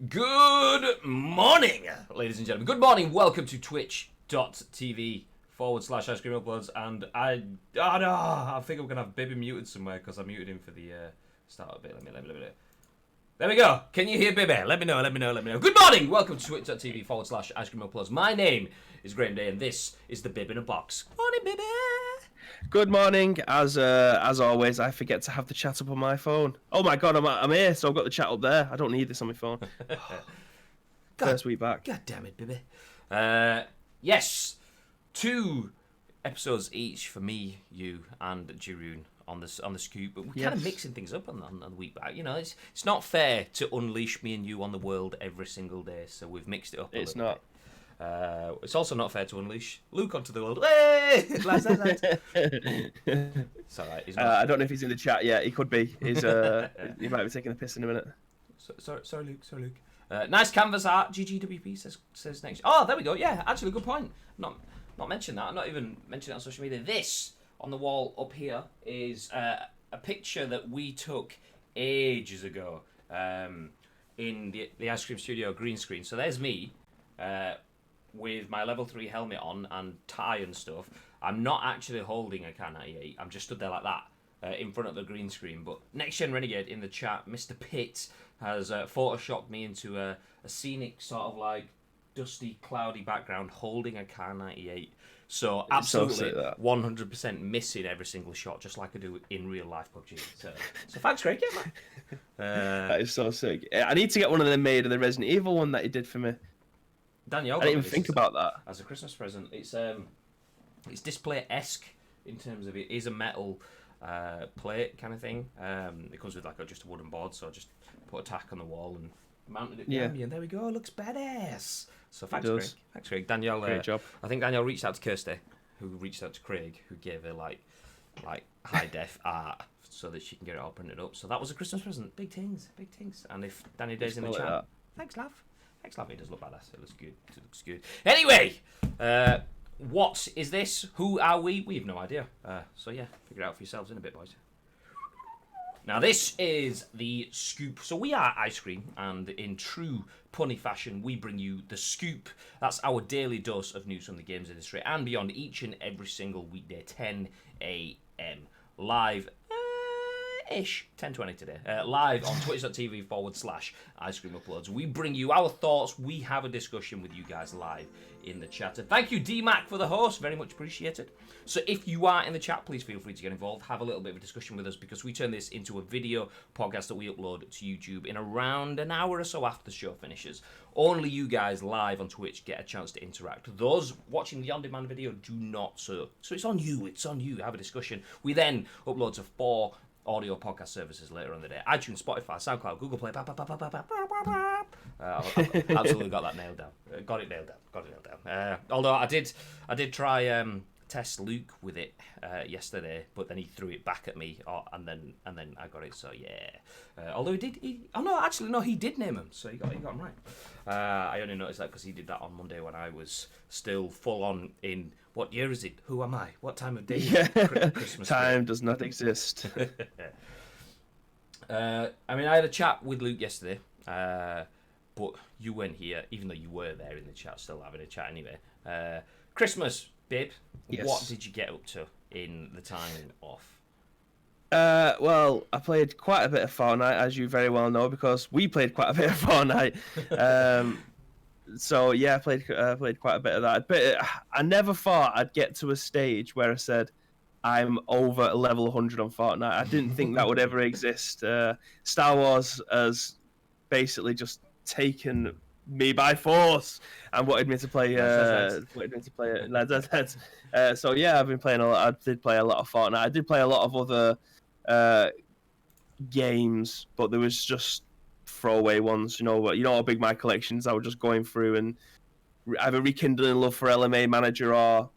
Good morning, ladies and gentlemen. Good morning. Welcome to twitch.tv/Ice Cream Uploads. And I think I'm going to have Bibby muted somewhere because I muted him for the start of it. Let me. There we go. Can you hear Bibby? Let me know. Good morning. Welcome to twitch.tv/Ice Cream Uploads. My name is Graham Day and this is the Bib in a Box. Morning, Bibby. Good morning. As always, I forget to have the chat up on my phone. Oh my god, I'm here, so I've got the chat up there. I don't need this on my phone. First week back. God damn it, Bibby. Yes, 2 episodes each for me, you, and Jiroon on the scoop. But we're kind of mixing things up on the week back. You know, it's not fair to unleash me and you on the world every single day. So we've mixed it up. It's not. Bit. It's also not fair to unleash Luke onto the world. Hey! It's alright. I don't know if he's in the chat yet. He could be. He might be taking a piss in a minute. Sorry, Luke. Nice canvas art. GGWP says next. Oh, there we go. Yeah, actually, good point. Not mentioned that. I'm not even mentioning it on social media. This on the wall up here is a picture that we took ages ago in the ice cream studio green screen. So there's me. With my level 3 helmet on and tie and stuff. I'm not actually holding a K98. I'm just stood there like that in front of the green screen. But Next Gen Renegade in the chat, Mr. Pitt, has photoshopped me into a scenic sort of like dusty, cloudy background holding a K98. So absolutely 100% missing every single shot, just like I do in real life PUBG. So thanks, Craig. Yeah, man. That is so sick. I need to get one of them made of the Resident Evil one that he did for me. Danielle, I didn't even think about that as a Christmas present. It's display-esque in terms of it is a metal plate kind of thing. It comes with like just a wooden board, so I just put a tack on the wall and mounted it behind me, and there we go. It looks badass. So thanks, Craig. Thanks, Craig. Danielle, great job. I think Danielle reached out to Kirsty, who reached out to Craig, who gave her like high def art so that she can get it all printed up. So that was a Christmas present. Big things. And if Danny Day's in the chat, thanks, love. It does look badass. It looks good. Anyway, what is this? Who are we? We have no idea. So yeah, figure it out for yourselves in a bit, boys. Now this is the scoop. So we are Ice Cream, and in true punny fashion, we bring you the scoop. That's our daily dose of news from the games industry and beyond each and every single weekday, 10 a.m. live. Ish 10:20 today, live on twitch.tv/Ice Cream Uploads. We bring you our thoughts. We have a discussion with you guys live in the chat. And thank you, DMAC, for the host. Very much appreciated. So if you are in the chat, please feel free to get involved. Have a little bit of a discussion with us because we turn this into a video podcast that we upload to YouTube in around an hour or so after the show finishes. Only you guys live on Twitch get a chance to interact. Those watching the on-demand video do not. So it's on you. Have a discussion. We then upload to 4 audio podcast services later on the day. iTunes, Spotify, SoundCloud, Google Play. Absolutely got that nailed down. Got it nailed down. Although I did try test Luke with it yesterday, but then he threw it back at me, and then I got it. So yeah. Although he did name him, so he got him right. I only noticed that because he did that on Monday when I was still full on in. What year is it? Who am I? What time of day? Yeah. Christmas time does not exist. I had a chat with Luke yesterday, but you weren't here, even though you were there in the chat, still having a chat anyway. Christmas, babe. Yes. What did you get up to in the time off? Well, I played quite a bit of Fortnite, as you very well know, because we played quite a bit of Fortnite. So yeah, I played quite a bit of that. But I never thought I'd get to a stage where I said I'm over level 100 on Fortnite. I didn't think that would ever exist. Star Wars has basically just taken me by force and wanted me to play. So yeah, I've been playing a lot. I did play a lot of Fortnite. I did play a lot of other games, but there was just throwaway ones, you know how big my collections. I was just going through and either rekindling love for LMA Manager or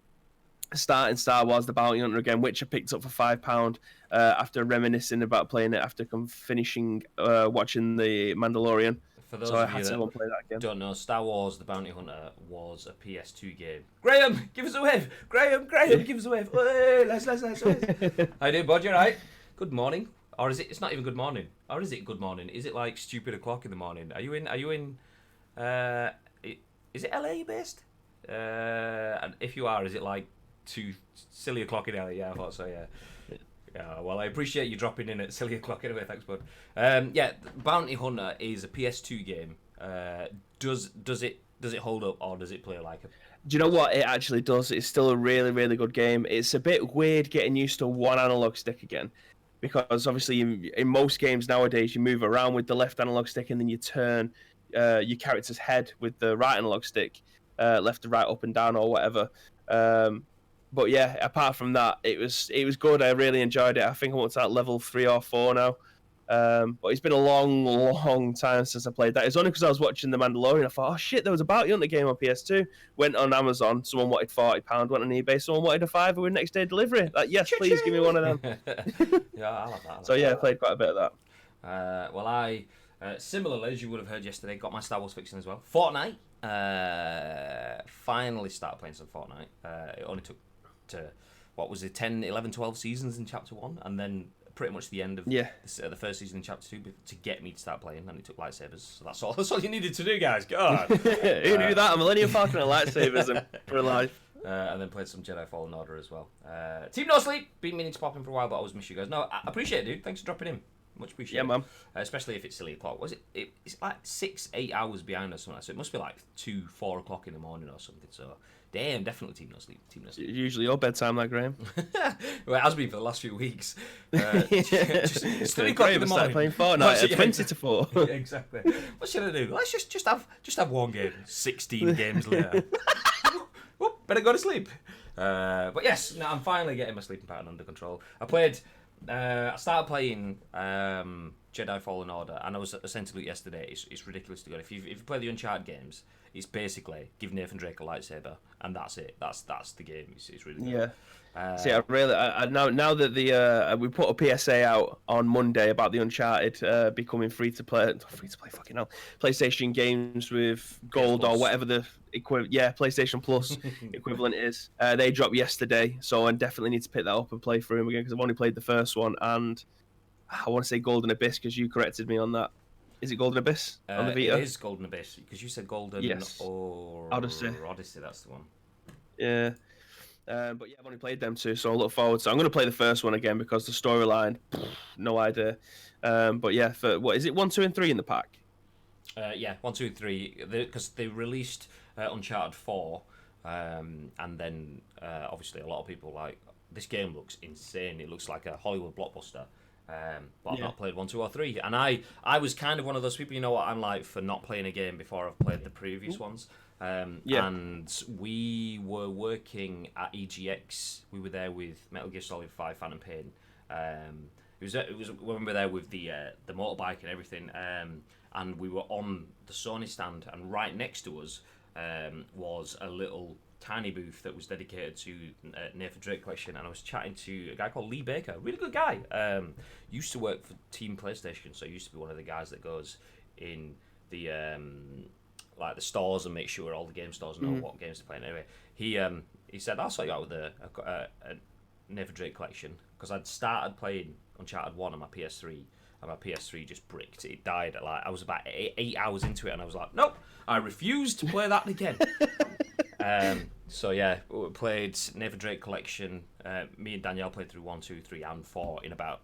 starting Star Wars The Bounty Hunter again, which I picked up for £5 after reminiscing about playing it after finishing watching The Mandalorian. For those of you that don't know, Star Wars The Bounty Hunter was a PS2 game. Graham, give us a wave! Graham, give us a wave! Hey, let's. How you doing, bud? You alright? Good morning. Or is it? It's not even good morning. Or is it good morning? Is it like stupid o'clock in the morning? Are you in? Is it LA based? And if you are, is it like 2 silly o'clock in LA? Yeah, I thought so. Yeah. Yeah, well, I appreciate you dropping in at silly o'clock anyway. Thanks, bud. Yeah, Bounty Hunter is a PS2 game. Does it hold up, or does it play like a? Do you know what? It actually does. It's still a really, really good game. It's a bit weird getting used to one analog stick again, because obviously in most games nowadays you move around with the left analog stick and then you turn your character's head with the right analog stick, left to right, up and down, or whatever. But yeah, apart from that, it was good. I really enjoyed it. I think I'm up to level 3 or 4 now. But it's been a long, long time since I played that. It's only because I was watching The Mandalorian. I thought, oh shit, there was a Bounty Hunter game on PS2. Went on Amazon. Someone wanted £40. Went on eBay. Someone wanted a £5 with next day delivery. Like, yes, please give me one of them. Yeah, I like that. So yeah, I played quite a bit of that. Well, I similarly, as you would have heard yesterday, got my Star Wars fixing as well. Fortnite. Finally started playing some Fortnite. It only took to what was it, 10, 11, 12 seasons in chapter 1, and then pretty much the end of the first season in chapter 2 to get me to start playing, and it took lightsabers. So that's all you needed to do, guys. God. Who knew that? A Millennium Falcon and lightsabers for life. And then played some Jedi Fallen Order as well. Team No Sleep, been meaning to pop in for a while, but I always miss you guys. No, I appreciate it, dude. Thanks for dropping in. Much appreciated. Yeah, man. Especially if it's silly o'clock. Was it? It's like 6-8 hours behind us, something. So it must be like 2-4 o'clock in the morning or something. So damn, definitely Team No Sleep. Team No Sleep. Usually your bedtime, like Graham. Well, it has been for the last few weeks. Just 3 o'clock in the morning. Playing Fortnite at 20 to 4. Yeah, exactly. What should I do? Let's just have one game. 16 games later. Oh, better go to sleep. But yes, now I'm finally getting my sleeping pattern under control. I started playing Jedi Fallen Order, and I was at Central yesterday. It's ridiculous to go. If you play the Uncharted games, it's basically give Nathan Drake a lightsaber, and that's it. That's the game. It's really good. Yeah. See, now that we put a PSA out on Monday about the Uncharted becoming free to play, fucking hell, PlayStation games with gold or whatever the PlayStation Plus equivalent is. They dropped yesterday, so I definitely need to pick that up and play through them again because I've only played the first one, and I want to say Golden Abyss because you corrected me on that. Is it Golden Abyss on the Vita? It is Golden Abyss because you said Golden or Odyssey. Odyssey, that's the one. Yeah. But yeah, I've only played them two, so I look forward. So I'm going to play the first one again because the storyline, no idea. But yeah, for what is it, 1, 2, and 3 in the pack? Yeah, 1, 2, 3. Because they released Uncharted 4, and then obviously a lot of people like this game looks insane. It looks like a Hollywood blockbuster. But I've not played 1, 2, or 3, and I was kind of one of those people. You know what I'm like for not playing a game before I've played the previous ones. And we were working at EGX. We were there with Metal Gear Solid 5: Phantom Pain. It was when we were there with the motorbike and everything. And we were on the Sony stand, and right next to us was a little tiny booth that was dedicated to Nathan Drake collection, and I was chatting to a guy called Lee Baker, really good guy. Used to work for Team PlayStation, so used to be one of the guys that goes in the like the stores and make sure all the game stores know what games to play. Anyway, he said, "I'll sort you out with a Nathan Drake collection," because I'd started playing Uncharted 1 on my PS3. And my PS3 just bricked. It died at I was about 8 hours into it, and I was like, nope, I refuse to play that again. So yeah, we played Nathan Drake collection. Me and Danielle played through 1, 2, 3, and 4 in about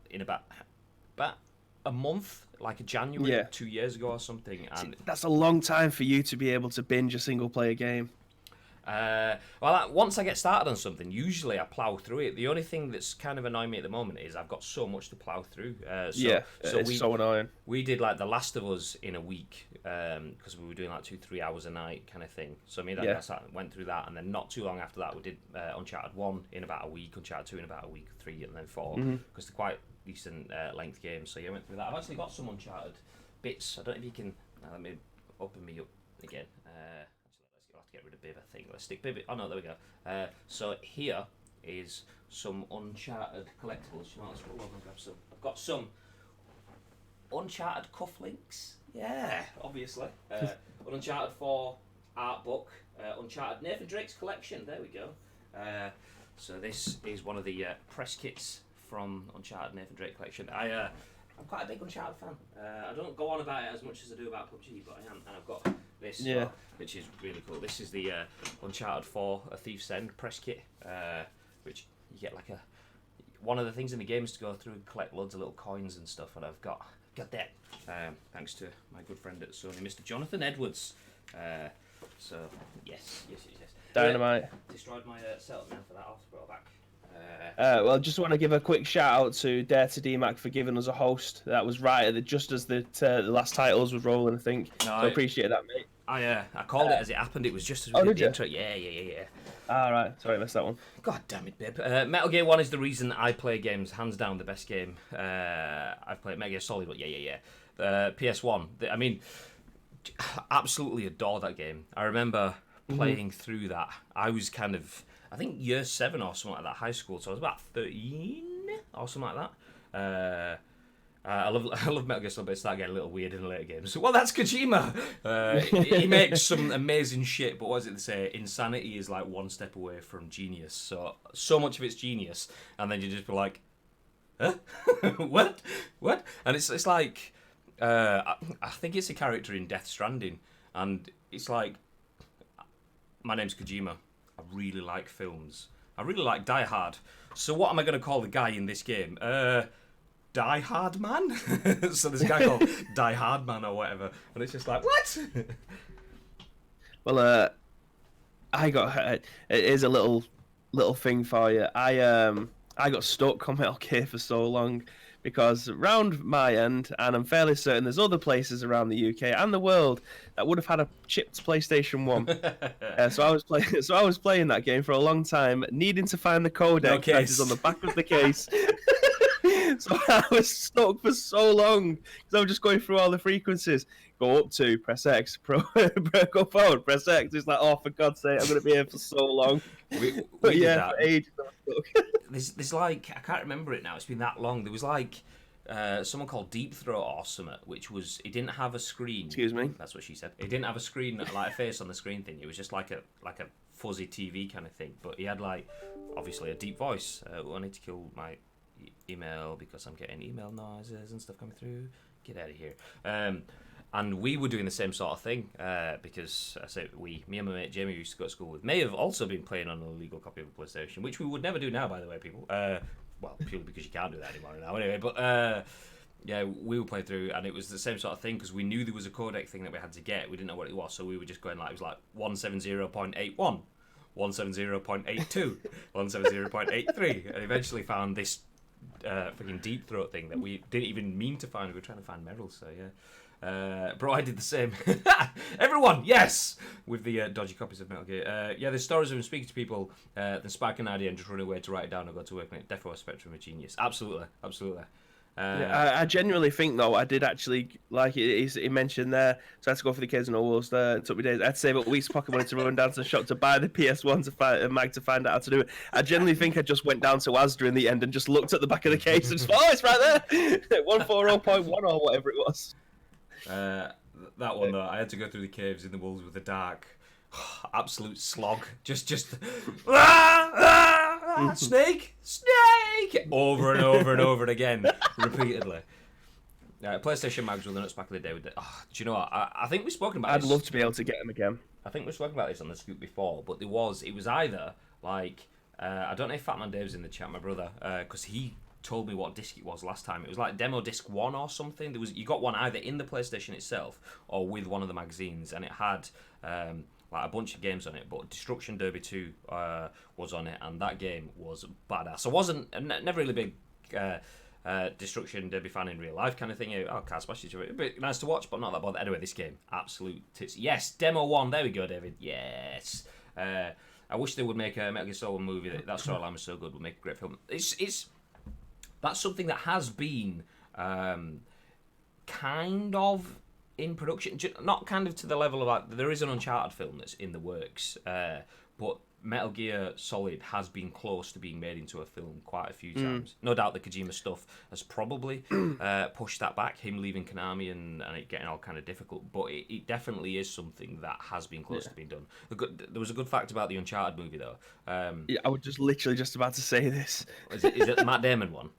a month, like a January 2 years ago or something. And that's a long time for you to be able to binge a single player game. Once I get started on something, usually I plough through it. The only thing that's kind of annoying me at the moment is I've got so much to plough through. It's so annoying. We did like The Last of Us in a week because we were doing like 2-3 hours a night kind of thing. So me and that went through that, and then not too long after that we did Uncharted 1 in about a week, Uncharted 2 in about a week, 3, and then 4 because they're quite decent length games. So yeah, I went through that. I've actually got some Uncharted bits. I don't know if you can let me open me up again. Get rid of Bib, I think. Let's stick Bib. Oh no, there we go. So here is some Uncharted collectibles. You might as well grab some. I've got some Uncharted cufflinks. Yeah, obviously. An Uncharted 4 art book. Uncharted Nathan Drake's collection. There we go. So this is one of the press kits from Uncharted Nathan Drake collection. I'm quite a big Uncharted fan. I don't go on about it as much as I do about PUBG, but I am, and I've got this, which is really cool. This is the Uncharted 4 A Thief's End press kit, which you get like one of the things in the game is to go through and collect loads of little coins and stuff, and I've got that thanks to my good friend at Sony, Mr. Jonathan Edwards. So yes. Dynamite. Destroyed my setup now for that. I'll throw it back. Well, just want to give a quick shout out to Dare to DMAC for giving us a host. That was right at just as the last titles was rolling, I think. No, so I appreciate that, mate. I called it as it happened. It was just as we did the intro. Yeah. All right, sorry, I missed that one. God damn it, babe. Metal Gear 1 is the reason I play games. Hands down, the best game I've played. Metal Gear Solid, but yeah. PS1. I mean, absolutely adore that game. I remember playing through that. I was kind of, I think year 7 or something like that, high school. So I was about 13 or something like that. I love Metal Gear Solid, but it started getting a little weird in the later games. Well, that's Kojima. He makes some amazing shit, but what does it say? Insanity is like one step away from genius. So much of it's genius, and then you just be like, huh? What? And it's like, I think it's a character in Death Stranding, and it's like, my name's Kojima. I really like films. I really like Die Hard. So what am I going to call the guy in this game? Die Hard Man? So there's a guy called Die Hard Man or whatever, and it's just like, what? Well, it is a little thing for you. I got stuck on Metal Gear for so long because around my end, and I'm fairly certain there's other places around the UK and the world that would have had a chipped PlayStation 1. So I was playing that game for a long time, needing to find the codec that is on the back of the case. So I was stuck for so long because I was just going through all the frequencies. Go up to, press X, go forward, press X. It's like, oh, for God's sake, I'm going to be here for so long. For ages I was stuck. There's like, I can't remember it now. It's been that long. There was like someone called Deep Throat or something, which was, it didn't have a screen. Excuse me? That's what she said. It didn't have a screen, like a face on the screen thing. It was just like a fuzzy TV kind of thing. But he had like, obviously, a deep voice. I need to kill my email because I'm getting email noises and stuff coming through. Get out of here. And we were doing the same sort of thing because I say me and my mate Jamie used to go to school with may have also been playing on an illegal copy of a PlayStation, which we would never do now, by the way, people. Well, purely because you can't do that anymore now anyway. But yeah, we were playing through, and it was the same sort of thing because we knew there was a codec thing that we had to get. We didn't know what it was, so we were just going like, it was like 170.81, 170.82, 170.83, and eventually found this freaking Deep Throat thing that we didn't even mean to find. We were trying to find Meryl, so yeah. Bro, I did the same. Everyone, yes! With the dodgy copies of Metal Gear. Yeah, there's stories of him speaking to people, then spark an idea and just run away to write it down and go to work on it. Defo Spectrum of Genius. Absolutely. I genuinely think, though, I did actually, like he mentioned there, so I had to go for the kids and all those there. It took me days. I had to save up weeks' pocket money to run down to the shop to buy the PS1 to find Mag to find out how to do it. I genuinely think I just went down to Asda in the end and just looked at the back of the case and just thought, oh, it's right there! 140.1 or whatever it was. That one, though, I had to go through the caves in the woods with the dark. Absolute slog. Just snake! Over and over and over again, repeatedly. PlayStation mags were the nuts back in the day. Do you know what? I think we've spoken about this. I'd love to be able to get them again. I think we've spoken about this on the scoop before, but it was either like, I don't know if Fatman Dave's in the chat, my brother, because he told me what disc it was last time. It was like demo disc 1 or something. You got one either in the PlayStation itself or with one of the magazines, and it had like a bunch of games on it, but Destruction Derby 2 was on it, and that game was badass. I wasn't never really big Destruction Derby fan in real life kind of thing. Car smash each other, a bit nice to watch, but not that bothered. Anyway, this game, absolute tits. Yes, demo 1. There we go, David. Yes. I wish they would make a Metal Gear Solid movie. That storyline was so good. Would make a great film. That's something that has been kind of in production, not kind of to the level of like, there is an Uncharted film that's in the works, but Metal Gear Solid has been close to being made into a film quite a few times. No doubt the Kojima stuff has probably pushed that back, him leaving Konami and it getting all kind of difficult. But it definitely is something that has been close to being done. There was a good fact about the Uncharted movie, though. Yeah, I was just literally just about to say this. Is it the Matt Damon one?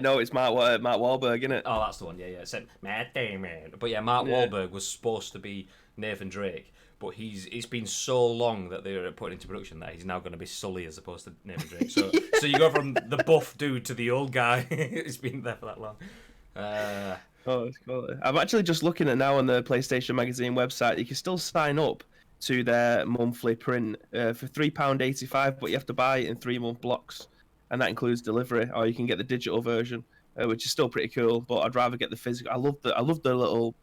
No, it's Mark Wahlberg, isn't it? Oh, that's the one. Yeah. It said Matt Damon. But yeah, Mark Wahlberg was supposed to be Nathan Drake. But it's been so long that they were putting into production that he's now going to be Sully as opposed to Nathan Drake. So you go from the buff dude to the old guy. It's been there for that long. It's cool. I'm actually just looking at now on the PlayStation Magazine website. You can still sign up to their monthly print for £3.85, but you have to buy it in 3-month blocks, and that includes delivery. Or you can get the digital version, which is still pretty cool. But I'd rather get the physical. I love the little.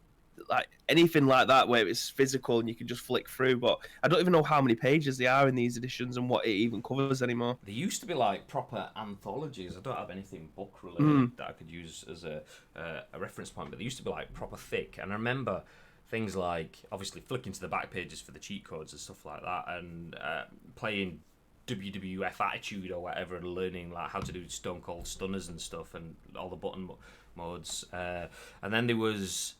Like anything like that where it's physical and you can just flick through, but I don't even know how many pages there are in these editions and what it even covers anymore. They used to be like proper anthologies. I don't have anything book related that I could use as a reference point, but they used to be like proper thick. And I remember things like obviously flicking to the back pages for the cheat codes and stuff like that, and playing WWF Attitude or whatever, and learning like how to do Stone Cold Stunners and stuff, and all the button modes. And then there was.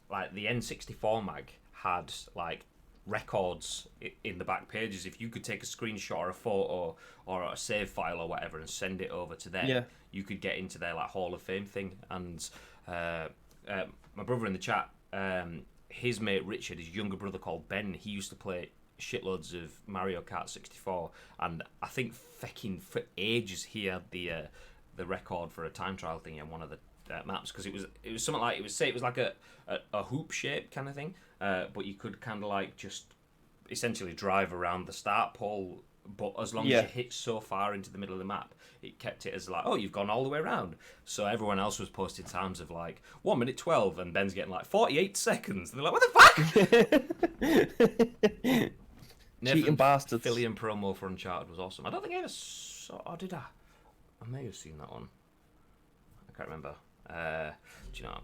Like the N64 mag had like records in the back pages. If you could take a screenshot or a photo or a save file or whatever and send it over to them, you could get into their like Hall of Fame thing. And my brother in the chat, his mate Richard, his younger brother called Ben, he used to play shitloads of Mario Kart 64, and I think fucking for ages he had the record for a time trial thing in one of the maps, because it was something like it was like a hoop shape kind of thing, but you could kind of like just essentially drive around the start pole, but as long as you hit so far into the middle of the map, it kept it as like, oh, you've gone all the way around. So everyone else was posting times of like 1 minute 12, and Ben's getting like 48 seconds, and they're like, what the fuck? Cheating bastards. Fillion promo for Uncharted was awesome. I don't think I ever saw, or did I? I may have seen that one. I can't remember. Do you know,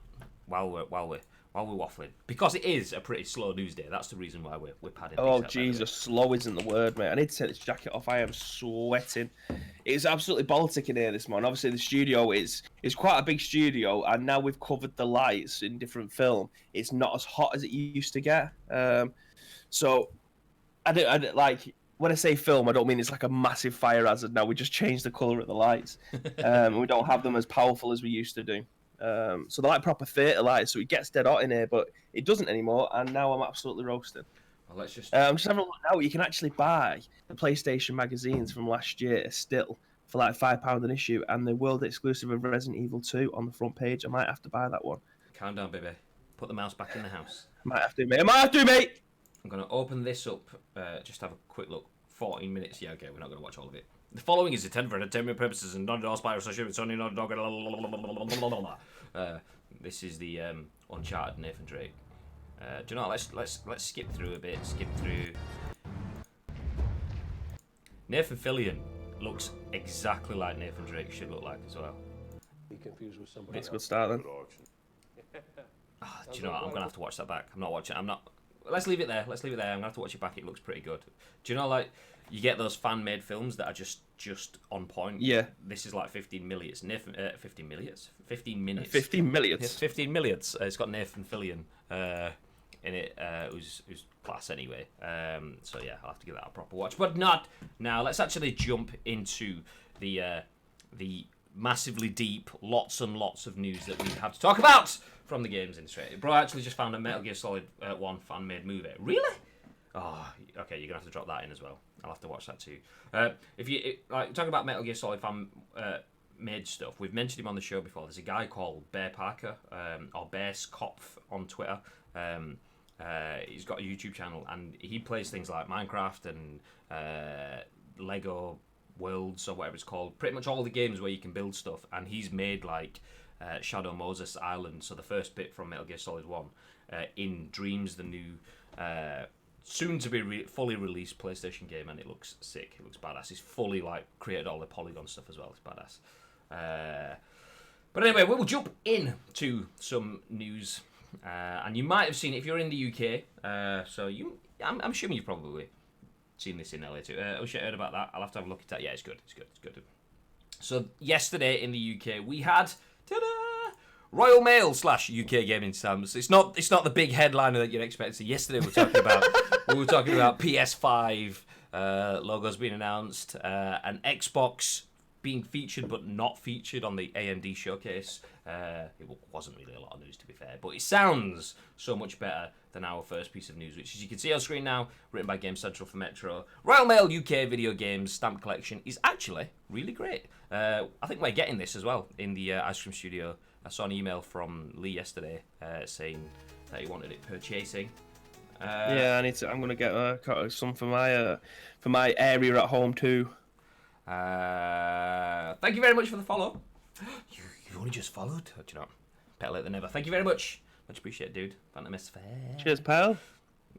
while we're waffling, because it is a pretty slow news day, that's the reason why we're padding. Oh Jesus, slow isn't the word, mate. I need to take this jacket off. I am sweating. It's absolutely Baltic in here this morning. Obviously, the studio is quite a big studio, and now we've covered the lights in different film. It's not as hot as it used to get. So I don't like. When I say film, I don't mean it's like a massive fire hazard now. We just changed the colour of the lights. We don't have them as powerful as we used to do. So they're like proper theatre lights, so it gets dead hot in here, but it doesn't anymore, and now I'm absolutely roasting. Well, let's just... I'm just having a look now. You can actually buy the PlayStation magazines from last year still for like £5 an issue, and the world exclusive of Resident Evil 2 on the front page. I might have to buy that one. Calm down, baby. Put the mouse back in the house. Might have to, mate. I'm going to open this up, just have a quick look. 14 minutes. Yeah, okay, we're not going to watch all of it. The following is intended for entertainment purposes and not endorsed by association with Sony, not dog. This is the Uncharted Nathan Drake. Do you know? Let's skip through a bit. Skip through. Nathan Fillion looks exactly like Nathan Drake should look like as well. Be confused with somebody. It's a good start then. Do you know what? I'm gonna have to watch that back. I'm not watching. I'm not. Let's leave it there. I'm gonna have to watch it back. It looks pretty good. Do you know, like, you get those fan-made films that are just on point? Yeah. This is like 15 minutes. 15 minutes. 15 minutes. 15 millions. It's 15 minutes. It's got Nathan Fillion in it, who's class anyway. So yeah, I'll have to give that a proper watch. But not now. Let's actually jump into the massively deep, lots and lots of news that we have to talk about from the games industry. Bro, I actually just found a Metal Gear Solid 1 fan-made movie. Really? Oh, okay, you're going to have to drop that in as well. I'll have to watch that too. If you like talking about Metal Gear Solid fan-made stuff, we've mentioned him on the show before. There's a guy called Bear Parker, or Bearskopf on Twitter. He's got a YouTube channel, and he plays things like Minecraft and Lego Worlds, or whatever it's called. Pretty much all the games where you can build stuff, and he's made like Shadow Moses Island, so the first bit from Metal Gear Solid 1, in Dreams, the new soon-to-be fully released PlayStation game, and it looks sick. It looks badass. He's fully like created all the polygon stuff as well. It's badass. But anyway, we'll jump into some news, and you might have seen it if you're in the UK. I'm assuming you probably seen this in LA too. Oh shit, heard about that. I'll have to have a look at that. Yeah, it's good. It's good. So yesterday in the UK we had Royal Mail / UK Gaming Stamps. It's not the big headliner that you'd expect. So yesterday we were talking about PS5 logos being announced, an Xbox being featured but not featured on the AMD showcase. It wasn't really a lot of news, to be fair, but it sounds so much better than our first piece of news, which, as you can see on screen now, written by GameCentral for Metro. Royal Mail UK Video Games Stamp Collection is actually really great. I think we're getting this as well in the ice cream studio. I saw an email from Lee yesterday saying that he wanted it purchasing. Yeah, I'm gonna get some for my area at home too. Thank you very much for the follow. You only just followed. Do you know? Better late than never. Thank you very much. Much appreciated, dude. Phantom Fair. Cheers, pal.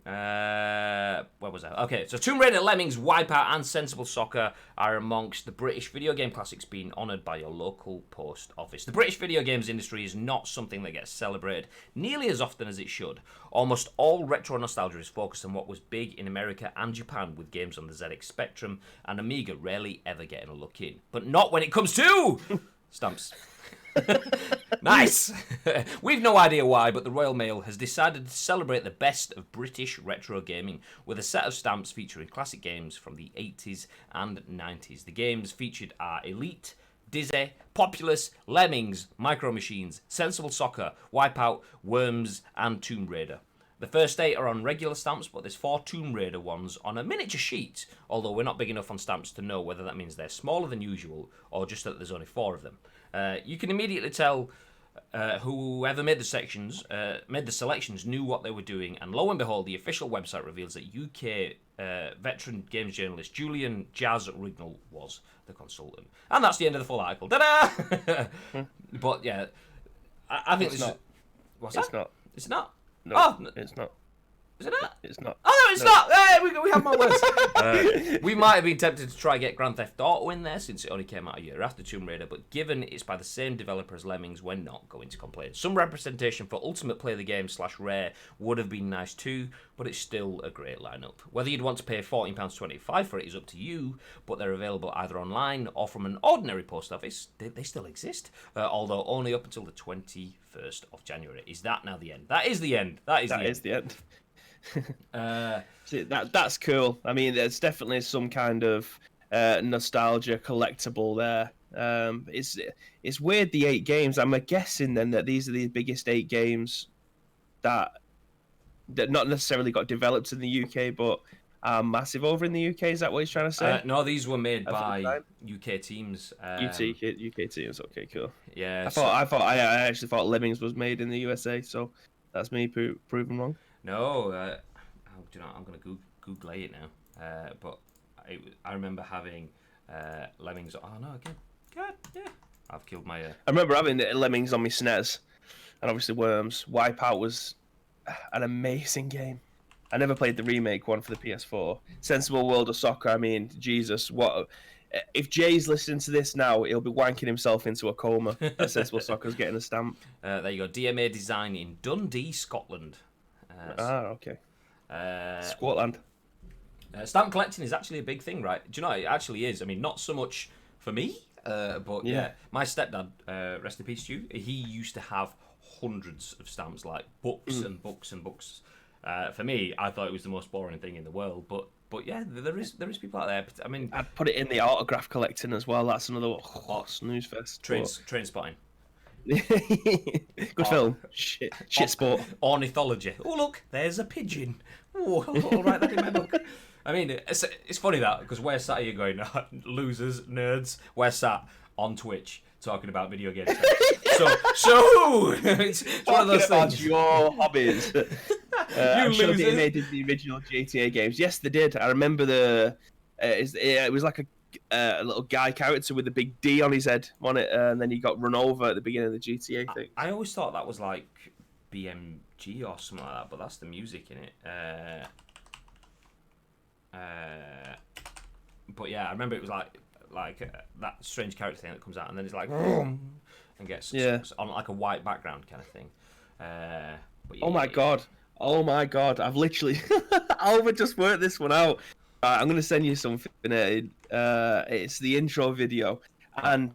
Where was I? Okay, so Tomb Raider, Lemmings, Wipeout, and Sensible Soccer are amongst the British video game classics being honoured by your local post office. The British video games industry is not something that gets celebrated nearly as often as it should. Almost all retro nostalgia is focused on what was big in America and Japan, with games on the ZX Spectrum and Amiga rarely ever getting a look in. But not when it comes to stamps. Nice! We've no idea why, but the Royal Mail has decided to celebrate the best of British retro gaming with a set of stamps featuring classic games from the 80s and 90s. The games featured are Elite, Dizzy, Populous, Lemmings, Micro Machines, Sensible Soccer, Wipeout, Worms, and Tomb Raider. The first 8 are on regular stamps, but there's 4 Tomb Raider ones on a miniature sheet, although we're not big enough on stamps to know whether that means they're smaller than usual or just that there's only 4 of them. You can immediately tell whoever made the selections knew what they were doing, and lo and behold, the official website reveals that UK veteran games journalist Julian Jazz Rignall was the consultant. And that's the end of the full article. Ta-da! But yeah, I think it's not. What's it's that? Not. It's not. No, Oh, it's not. Is it not? It's not. Oh, no, it's not! Hey, we have more words. We might have been tempted to try and get Grand Theft Auto in there since it only came out a year after Tomb Raider, but given it's by the same developer as Lemmings, we're not going to complain. Some representation for Ultimate Play the Game / Rare would have been nice too, but it's still a great lineup. Whether you'd want to pay £14.25 for it is up to you, but they're available either online or from an ordinary post office. They still exist, although only up until the 21st of January. Is that now the end? That is the end. That is the end. See, that's cool. I mean, there's definitely some kind of nostalgia collectible there. It's weird, the 8 games. I'm guessing then that these are the biggest 8 games that not necessarily got developed in the UK, but are massive over in the UK. Is that what he's trying to say? No, these were made by UK teams. UK teams. Okay, cool. Yeah. I actually thought Lemmings was made in the USA. So that's me proven wrong. No, do you know, I'm going to Google it now. But I remember having Lemmings. Oh, no, again. God, yeah. I've killed my... I remember having Lemmings on my SNES, and obviously Worms. Wipeout was an amazing game. I never played the remake one for the PS4. Sensible World of Soccer, I mean, Jesus, what... If Jay's listening to this now, he'll be wanking himself into a coma. Sensible Soccer's getting a stamp. There you go. DMA design in Dundee, Scotland. Okay. Scotland. Stamp collecting is actually a big thing, right? Do you know, it actually is. I mean, not so much for me, but yeah. My stepdad, rest in peace to you, he used to have hundreds of stamps, like books and books and books. For me, I thought it was the most boring thing in the world, but yeah, there is people out there. I mean, I'd put it in the autograph collecting as well. That's another snooze fest. Train spotting. Good film. Shit sport. Ornithology. Oh look, there's a pigeon. Oh, I'll write that in my book. I mean, it's funny that because we're sat here going, losers, nerds. We're sat on Twitch talking about video games. so it's one of those things. Your hobbies. I'm losers. sure they did the original GTA games. Yes, they did. I remember it was like a little guy character with a big D on his head on it, and then he got run over at the beginning of the GTA thing. I always thought that was like BMG or something like that, but that's the music in it. But yeah, I remember it was like that strange character thing that comes out, and then it's like and gets on like a white background kind of thing. But yeah, oh my god! I've literally Alva just worked this one out. I'm going to send you something. It's the intro video, and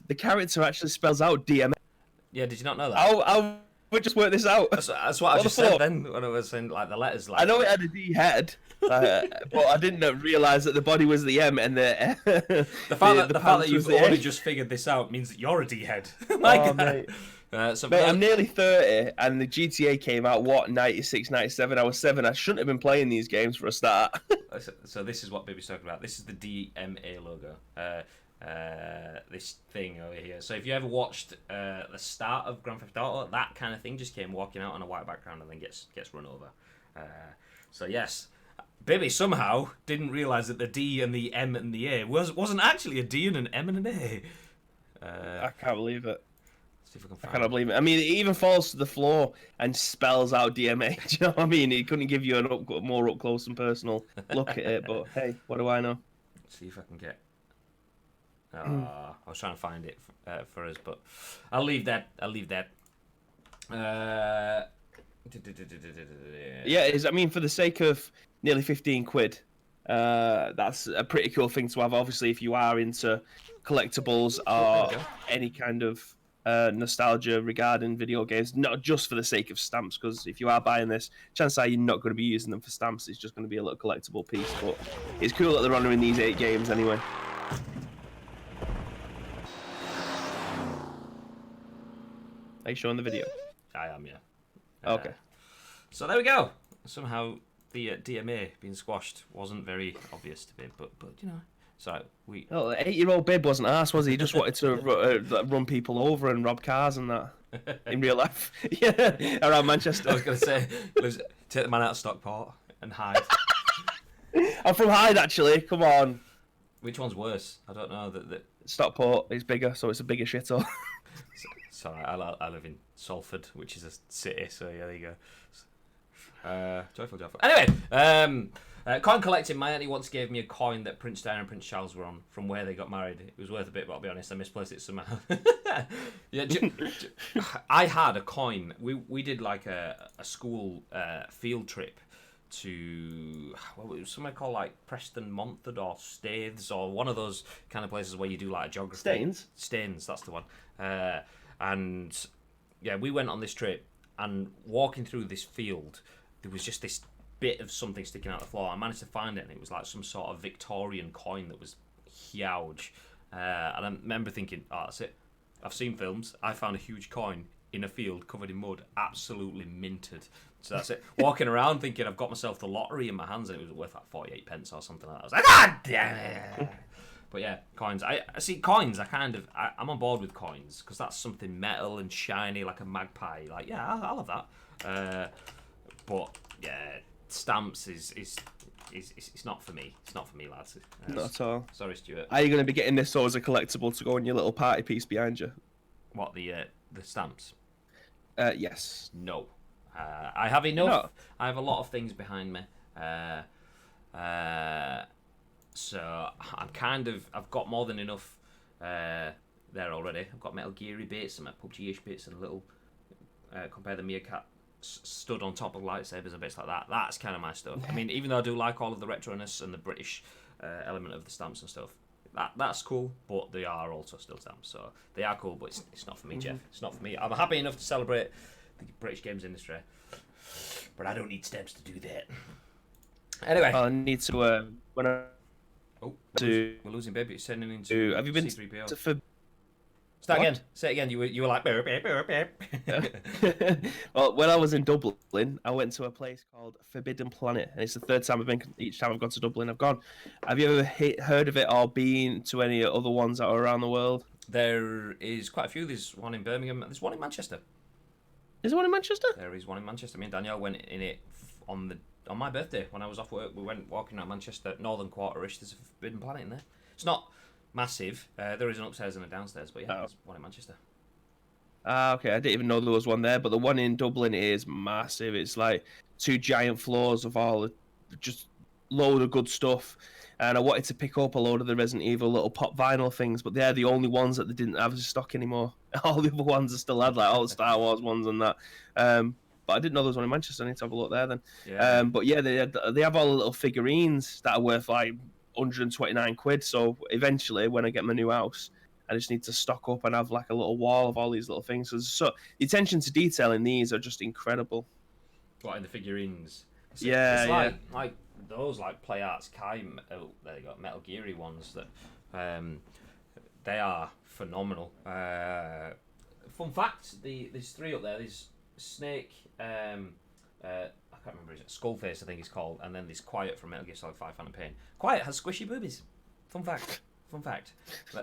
the character actually spells out DMA. Yeah, did you not know that? I'll just work this out. That's what I just said then when I was saying like the letters. Like I know it had a D head, but I didn't realise that the body was the M and the the fact that you've already just figured this out means that you're a D head. Mate. Mate, I'm nearly 30, and the GTA came out, 96, 97? I was 7. I shouldn't have been playing these games for a start. So this is what Baby's talking about. This is the DMA logo. This thing over here. So if you ever watched the start of Grand Theft Auto, that kind of thing just came walking out on a white background and then gets run over. So yes, Baby somehow didn't realise that the D and the M and the A wasn't actually a D and an M and an A. I can't believe it. See if I can I find cannot believe it. I mean, it even falls to the floor and spells out DMA. Do you know what I mean? He couldn't give you a more up close and personal look at it, but hey, what do I know? See if I can get. I was trying to find it for us, but I'll leave that. Yeah, I mean, for the sake of nearly 15 quid, that's a pretty cool thing to have. Obviously, if you are into collectibles or any kind of nostalgia regarding video games, not just for the sake of stamps, because if you are buying this, chances are you're not going to be using them for stamps. It's just going to be a little collectible piece, but it's cool that they're honouring these 8 games anyway. Are you showing the video? I am, yeah. Okay. So there we go. Somehow the DMA being squashed wasn't very obvious to me, but you know, so we. Oh, the 8-year-old Bib wasn't arsed, was he? He just wanted to run people over and rob cars and that in real life. Yeah, around Manchester. I was going to say, take the man out of Stockport and hide. I'm from Hyde, actually. Come on. Which one's worse? I don't know. Stockport is bigger, so it's a bigger shithole. Sorry, I live in Salford, which is a city, so yeah, there you go. Joyful. Anyway, coin collecting. My auntie once gave me a coin that Prince Diana and Prince Charles were on from where they got married. It was worth a bit, but I'll be honest, I misplaced it somehow. Yeah, I had a coin. We did like a school field trip to what was somewhere called like Preston Montford or Staithes or one of those kind of places where you do like a geography. Staines, that's the one. And yeah, we went on this trip, and walking through this field, there was just this bit of something sticking out the floor. I managed to find it, and it was like some sort of Victorian coin that was huge. And I remember thinking, oh, that's it. I've seen films. I found a huge coin in a field covered in mud, absolutely minted. So that's it. Walking around thinking I've got myself the lottery in my hands, and it was worth like 48 pence or something like that. I was like, God damn it. But yeah, coins. I see coins. I'm on board with coins because that's something metal and shiny like a magpie. Like, yeah, I'll have that. But yeah, stamps is it's not for me. It's not for me, lads. Not at all. Sorry, Stuart. Are you going to be getting this as a collectible to go in your little party piece behind you? What, the stamps? Yes. No. I have enough. No. I have a lot of things behind me. So I've got more than enough there already. I've got Metal Geary bits and my PUBG-ish bits and a little compare the Meerkat stood on top of lightsabers and bits like that. That's kind of my stuff. I mean, even though I do like all of the retroness and the British element of the stamps and stuff, that's cool, but they are also still stamps. So they are cool, but it's not for me, Jeff. It's not for me. I'm happy enough to celebrate the British games industry, but I don't need stamps to do that. Anyway. I need to... we're losing Baby. It's sending into have you been C3PO. to Start again. Say it again. You were like burp, burp, burp, burp. Well, when I was in Dublin, I went to a place called Forbidden Planet, and it's the 3rd time I've been. Each time I've gone to Dublin, I've gone. Have you ever heard of it or been to any other ones that are around the world? There is quite a few. There's one in Birmingham. There's one in Manchester. Is there one in Manchester? There is one in Manchester. Me and Danielle went in it on my birthday when I was off work. We went walking around Manchester, northern quarter-ish. There's a Forbidden Planet in there. It's not massive. There is an upstairs and a downstairs, but yeah, there's one in Manchester. Okay. I didn't even know there was one there, but the one in Dublin is massive. It's like 2 giant floors of just load of good stuff. And I wanted to pick up a load of the Resident Evil little pop vinyl things, but they're the only ones that they didn't have in stock anymore. All the other ones are still had, like all the Star Wars ones and that. but I didn't know there was one in Manchester. I need to have a look there then. Yeah. But yeah, they have all the little figurines that are worth like 129 quid. So eventually, when I get my new house, I just need to stock up and have like a little wall of all these little things. So the attention to detail in these are just incredible. What, in the figurines? Yeah, it's yeah. like those like Play Arts Kai. Oh, they got Metal Geary ones that they are phenomenal. Fun fact: there's 3 up there. There's Snake. I can't remember. Is it Skullface? I think it's called. And then there's Quiet from Metal Gear Solid 5: Phantom Pain. Quiet has squishy boobies. Fun fact. Fun fact.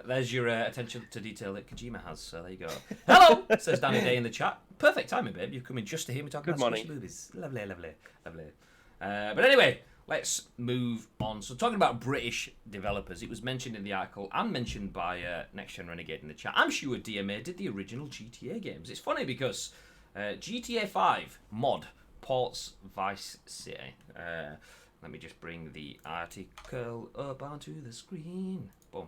There's your attention to detail that Kojima has. So there you go. Hello, says Danny Day in the chat. Perfect timing, babe. You've come in just to hear me talk about squishy boobies. Lovely, lovely, lovely. But anyway, let's move on. So talking about British developers, it was mentioned in the article and mentioned by Next Gen Renegade in the chat. I'm sure DMA did the original GTA games. It's funny because GTA 5 mod ports Vice City. Let me just bring the article up onto the screen. Boom.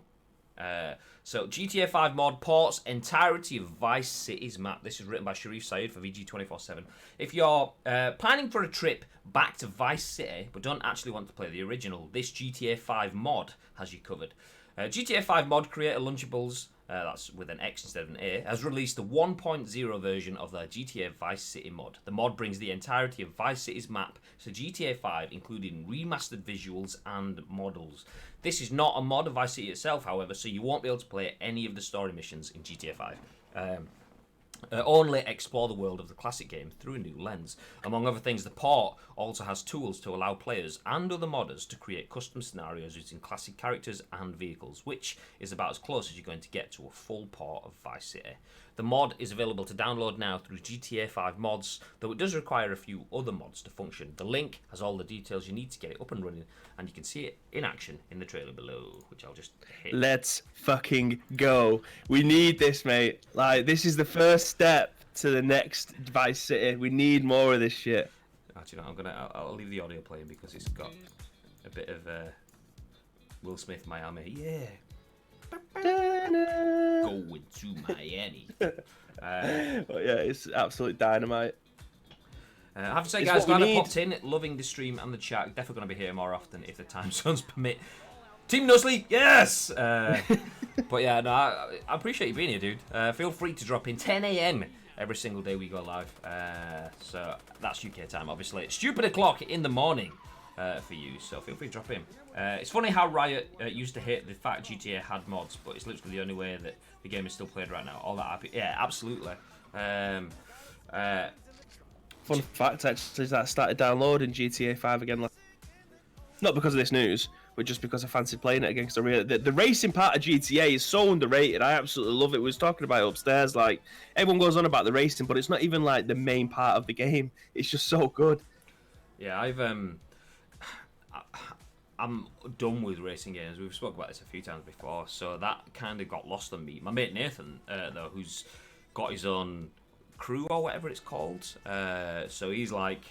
So GTA 5 mod ports entirety of Vice City's map. This is written by Sherif Saed for VG247. If you're planning for a trip back to Vice City but don't actually want to play the original, this GTA 5 mod has you covered. GTA 5 mod creator Lunchables, that's with an X instead of an A, has released the 1.0 version of their GTA Vice City mod. The mod brings the entirety of Vice City's map to GTA 5, including remastered visuals and models. This is not a mod of Vice City itself, however, so you won't be able to play any of the story missions in GTA 5. Only explore the world of the classic game through a new lens. Among other things, the port also has tools to allow players and other modders to create custom scenarios using classic characters and vehicles, which is about as close as you're going to get to a full port of Vice City. The mod is available to download now through GTA 5 mods, though it does require a few other mods to function. The link has all the details you need to get it up and running, and you can see it in action in the trailer below, which I'll just hit. Let's fucking go. We need this, mate. Like, this is the first step to the next Vice City. We need more of this shit. Actually, no, I'll leave the audio playing because it's got a bit of Will Smith Miami. Yeah. Going to Miami. But yeah, it's absolute dynamite. I have to say, guys, glad I popped in. Loving the stream and the chat. Definitely going to be here more often if the time zones permit. Team No Sleep, yes! But yeah, no, I appreciate you being here, dude. Feel free to drop in 10 a.m. every single day we go live. So that's UK time, obviously. It's stupid o'clock in the morning for you, so feel free to drop in. It's funny how Riot used to hate the fact GTA had mods, but it's literally the only way that the game is still played right now. All that happy, yeah, absolutely. Fun fact, actually, is that I started downloading GTA 5 again. Not because of this news, but just because I fancied playing it against the racing part of GTA is so underrated. I absolutely love it. We was talking about it upstairs. Like, everyone goes on about the racing, but it's not even like the main part of the game. It's just so good. Yeah, I'm done with racing games. We've spoken about this a few times before, so that kind of got lost on me. My mate Nathan, though, who's got his own crew or whatever it's called, so he's like,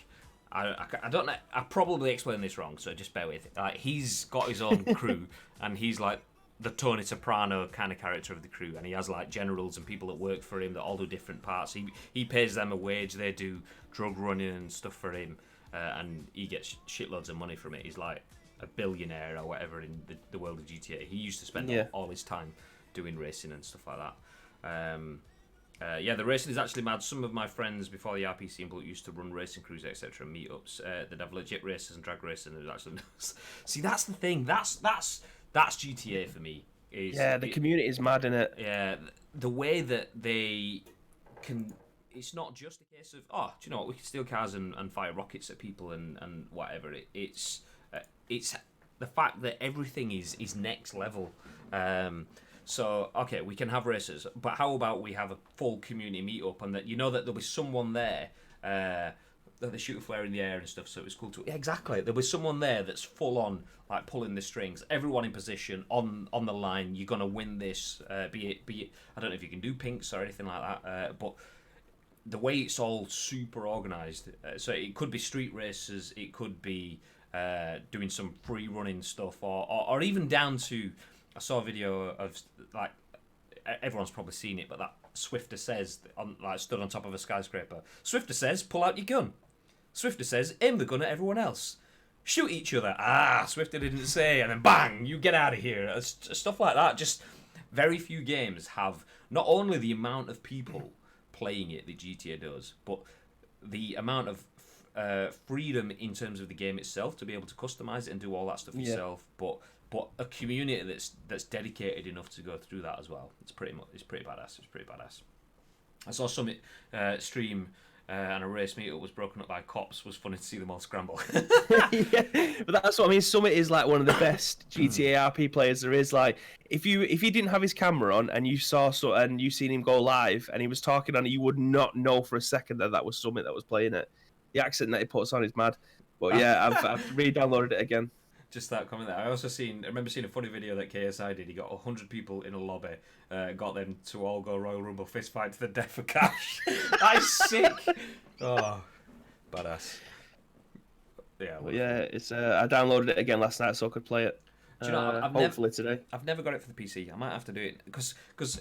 I don't know, I probably explained this wrong, so just bear with it. He's got his own crew, and he's like the Tony Soprano kind of character of the crew, and he has like generals and people that work for him that all do different parts. He pays them a wage, they do drug running and stuff for him, and he gets shitloads of money from it. He's like a billionaire or whatever in the world of GTA. He used to spend all his time doing racing and stuff like that. The racing is actually mad. Some of my friends before the RP scene used to run racing crews, etc., meetups. They'd have legit races and drag racing. And it was actually see, that's the thing. That's GTA for me. The community is mad in it. Yeah, the way that they can. It's not just a case of, do you know what, we can steal cars and fire rockets at people and whatever. It's the fact that everything is next level. So, okay, we can have races, but how about we have a full community meetup and that you know that there'll be someone there that they shoot a flare in the air and stuff, so it was cool to... Yeah, exactly. There'll be someone there that's full on, like, pulling the strings, everyone in position, on the line, you're going to win this, be it, I don't know if you can do pinks or anything like that, but the way it's all super organised, so it could be street races, it could be doing some free running stuff, or even down to... I saw a video of, like, everyone's probably seen it, but that Swifter says stood on top of a skyscraper. Swifter says, pull out your gun. Swifter says, aim the gun at everyone else. Shoot each other. Swifter didn't say, and then bang, you get out of here. Stuff like that. Just very few games have not only the amount of people playing it that GTA does, but the amount of freedom in terms of the game itself to be able to customize it and do all that stuff yourself. But a community that's dedicated enough to go through that as well. It's pretty badass. I saw Summit stream. And a race meetup was broken up by cops. Was funny to see them all scramble. Yeah, but that's what I mean. Summit is like one of the best GTA RP players there is. Like, if he didn't have his camera on and you seen him go live and he was talking on it, you would not know for a second that was Summit that was playing it. The accent that he puts on is mad. But yeah, I've re-downloaded it again. Just that comment there. I remember seeing a funny video that KSI did. He got 100 people in a lobby, got them to all go Royal Rumble fist fight to the death for cash. That is sick. Oh, badass. Yeah. It's I downloaded it again last night so I could play it. Do you know, hopefully today. I've never got it for the PC. I might have to do it because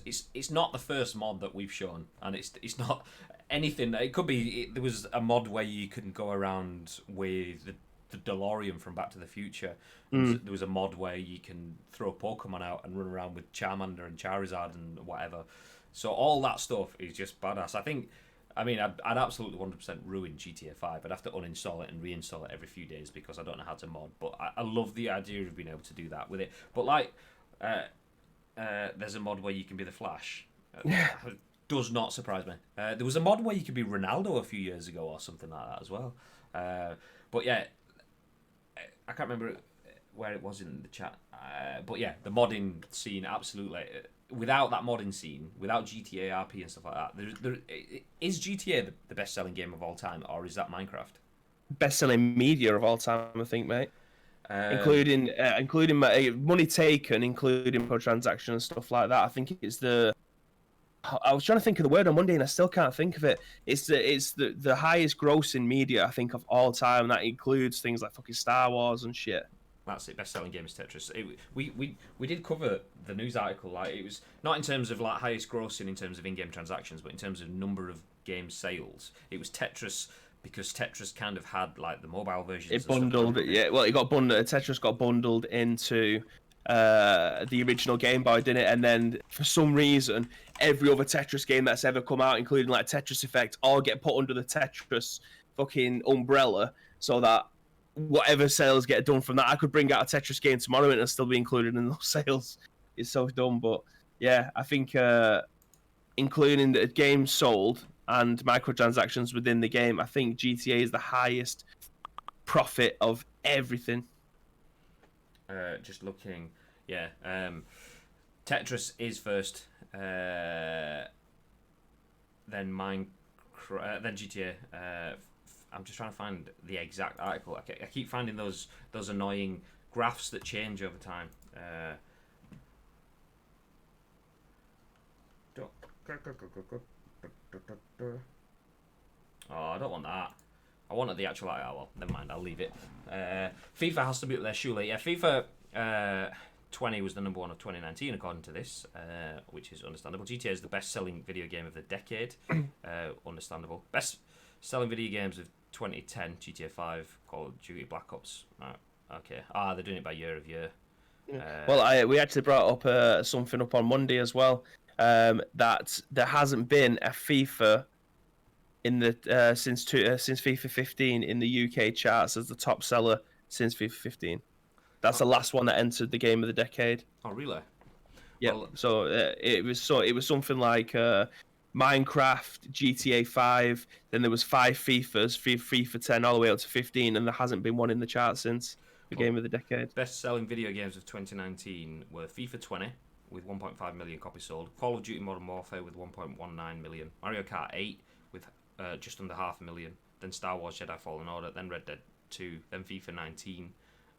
it's not the first mod that we've shown, and it's not anything. It could be there was a mod where you can go around with the DeLorean from Back to the Future. There was a mod where you can throw Pokemon out and run around with Charmander and Charizard and whatever. So all that stuff is just badass. I'd absolutely 100% ruin GTA 5. I'd have to uninstall it and reinstall it every few days because I don't know how to mod. But I love the idea of being able to do that with it. But there's a mod where you can be the Flash. Does not surprise me. There was a mod where you could be Ronaldo a few years ago or something like that as well. But yeah, I can't remember where it was in the chat. But yeah, the modding scene, absolutely. Without that modding scene, without GTA RP and stuff like that, is GTA the best-selling game of all time, or is that Minecraft? Best-selling media of all time, I think, mate. Including money taken, including per transaction and stuff like that. I think it's the. I was trying to think of the word on Monday and I still can't think of it. It's the highest grossing media I think of all time. That includes things like fucking Star Wars and shit. That's it. Best selling game is Tetris. We did cover the news article. Like, it was not in terms of like highest grossing in terms of in-game transactions, but in terms of number of game sales. It was Tetris because Tetris kind of had like the mobile versions. It bundled it, yeah. Well, it got bundled. Tetris got bundled into the original Game Boy, didn't it? And then for some reason, every other Tetris game that's ever come out, including like Tetris Effect, all get put under the Tetris fucking umbrella, so that whatever sales get done from that, I could bring out a Tetris game tomorrow and it'll still be included in those sales. It's so dumb, but yeah, I think including the games sold and microtransactions within the game, I think GTA is the highest profit of everything. Just looking, yeah. Tetris is first, then Minecraft, then GTA. I'm just trying to find the exact article. I keep finding those annoying graphs that change over time. Oh, I don't want that. I wanted the actual. Oh well, never mind. I'll leave it. FIFA has to be up there, surely. Yeah, FIFA 20 was the number one of 2019, according to this, which is understandable. GTA is the best-selling video game of the decade. Understandable. Best-selling video games of 2010, GTA 5, Call of Duty, Black Ops. Okay. They're doing it by year of year. Well, we actually brought up something up on Monday as well, that there hasn't been a FIFA in the since FIFA 15 in the UK charts as the top seller since FIFA 15. That's the last one that entered the game of the decade. Oh, really? Yeah. Well, so it was something like Minecraft, GTA 5. Then there was 5 FIFAs, FIFA 10 all the way up to 15, and there hasn't been one in the chart since the game of the decade. Best-selling video games of 2019 were FIFA 20 with 1.5 million copies sold, Call of Duty Modern Warfare with 1.19 million, Mario Kart 8 with just under 500,000, then Star Wars Jedi Fallen Order, then Red Dead 2, then FIFA 19.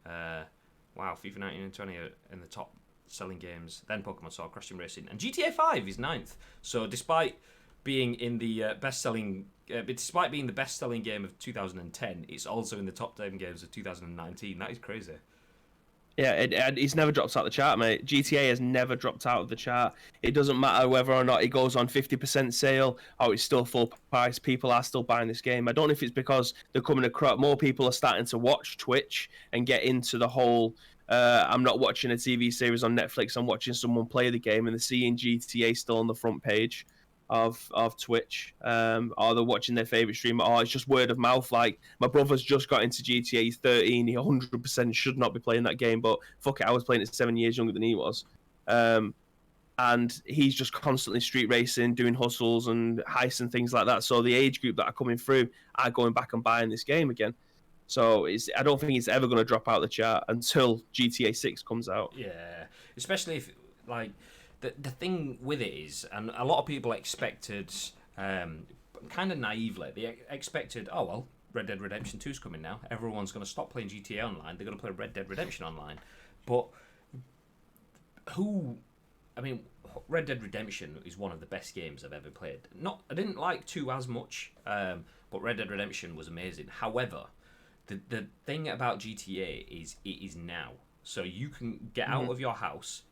Wow, FIFA 19 and 20 are in the top selling games. Then Pokemon Sword, Crash Team Racing, and GTA 5 is 9th. So despite being in the best-selling game of 2010, it's also in the top 10 games of 2019. That is crazy. Yeah, it's never dropped out the chart, mate. GTA has never dropped out of the chart. It doesn't matter whether or not it goes on 50% sale or it's still full price. People are still buying this game. I don't know if it's because they're coming across, more people are starting to watch Twitch and get into the whole, I'm not watching a TV series on Netflix, I'm watching someone play the game, and they're seeing GTA still on the front page of Twitch, or they're watching their favorite streamer, or it's just word of mouth. Like, my brother's just got into GTA, he's 13, he 100% should not be playing that game, but fuck it, I was playing it 7 years younger than he was. And he's just constantly street racing, doing hustles and heists and things like that. So the age group that are coming through are going back and buying this game again. So I don't think it's ever going to drop out of the chart until GTA 6 comes out. Yeah, especially if, like, the thing with it is, and a lot of people expected, kind of naively, they expected, oh, well, Red Dead Redemption 2 is coming now. Everyone's going to stop playing GTA Online. They're going to play Red Dead Redemption Online. But Red Dead Redemption is one of the best games I've ever played. I didn't like 2 as much, but Red Dead Redemption was amazing. However, the thing about GTA is it is now. So you can get out of your house.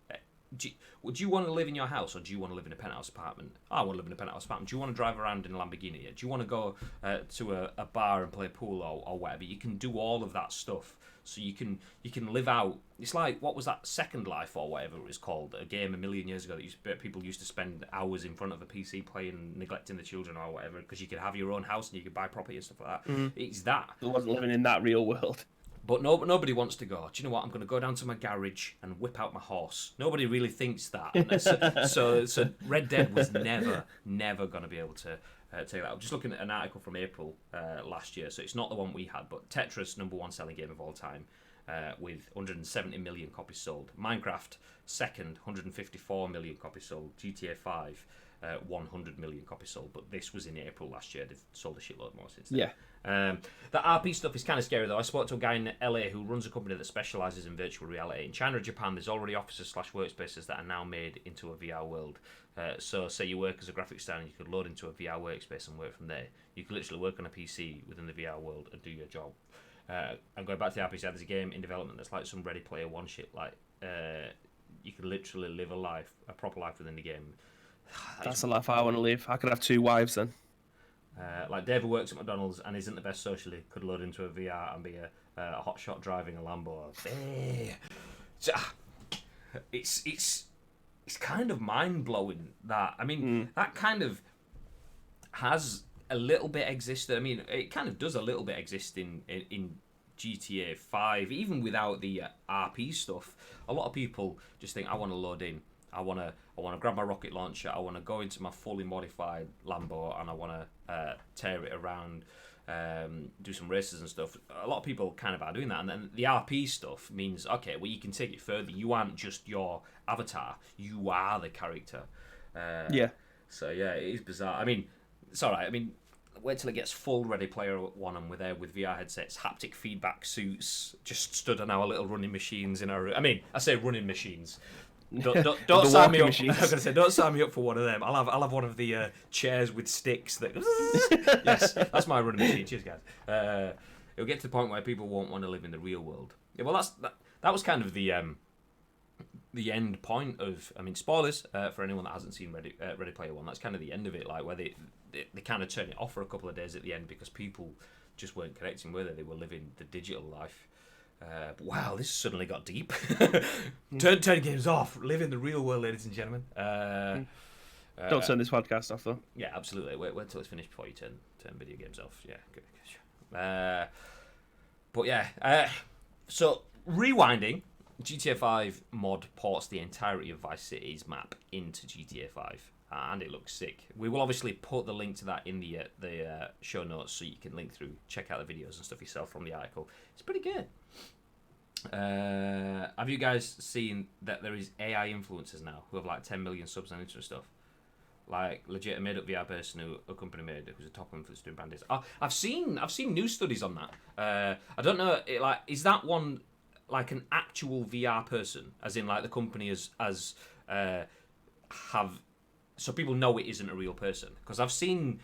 Would you want to live in your house, or do you want to live in a penthouse apartment? I want to live in a penthouse apartment. Do you want to drive around in a Lamborghini? Do you want to go to a bar and play pool or whatever? You can do all of that stuff. So you can live out. It's like, what was that, Second Life or whatever it was called, a game a million years ago that people used to spend hours in front of a PC playing, neglecting the children or whatever, because you could have your own house and you could buy property and stuff like that. It's that. I wasn't living in that real world. But nobody wants to go, do you know what, I'm going to go down to my garage and whip out my horse. Nobody really thinks that. So Red Dead was never going to be able to take that. I'm just looking at an article from April last year, so it's not the one we had, but Tetris, #1 selling game of all time, with 170 million copies sold. Minecraft, second, 154 million copies sold. GTA 5, 100 million copies sold, but this was in April last year. They've sold a shitload more since then. Yeah. The RP stuff is kind of scary though. I spoke to a guy in LA who runs a company that specialises in virtual reality. In China and Japan, there's already offices/workspaces that are now made into a VR world. So say you work as a graphics designer, you could load into a VR workspace and work from there. You could literally work on a PC within the VR world and do your job. And going back to the RP side, there's a game in development that's like some Ready Player One shit. Like, you could literally live a proper life within the game. That's a life I want to live. I could have 2 wives then. Like David works at McDonald's and isn't the best socially, could load into a VR and be a hotshot driving a Lambo. It's kind of mind blowing that. I mean, that kind of has a little bit existed. I mean, it kind of does a little bit exist in GTA 5, even without the RP stuff. A lot of people just think, I want to load in. I want to grab my rocket launcher. I want to go into my fully modified Lambo and I want to tear it around, do some races and stuff. A lot of people kind of are doing that. And then the RP stuff means, okay, well, you can take it further. You aren't just your avatar. You are the character. Yeah. So, yeah, it is bizarre. I mean, it's all right. I mean, wait till it gets full Ready Player One and we're there with VR headsets, haptic feedback suits, just stood on our little running machines in our room. I mean, I say running machines. Don't sign me up. I was gonna say, don't sign me up for one of them. I'll have one of the chairs with sticks that. Yes, that's my running machine. Cheers, guys. It'll get to the point where people won't want to live in the real world. Yeah, well, that was kind of the end point of. I mean, spoilers for anyone that hasn't seen Ready Player One. That's kind of the end of it. Like where they kind of turn it off for a couple of days at the end because people just weren't connecting with it. They were living the digital life. Wow, this suddenly got deep. Turn games off. Live in the real world, ladies and gentlemen. Don't turn this podcast off, though. Yeah, absolutely. Wait till it's finished before you turn video games off. Yeah, good. But yeah, so rewinding, GTA 5 mod ports the entirety of Vice City's map into GTA 5. And it looks sick. We will obviously put the link to that in the show notes so you can link through, check out the videos and stuff yourself from the article. It's pretty good. Have you guys seen that there is AI influencers now who have like 10 million subs on Instagram stuff? Like legit a made up VR person who a company made who's a top influencer doing bandits. I've seen news studies on that. I don't know. Is that one like an actual VR person, as in like the company have. So people know it isn't a real person, because I've seen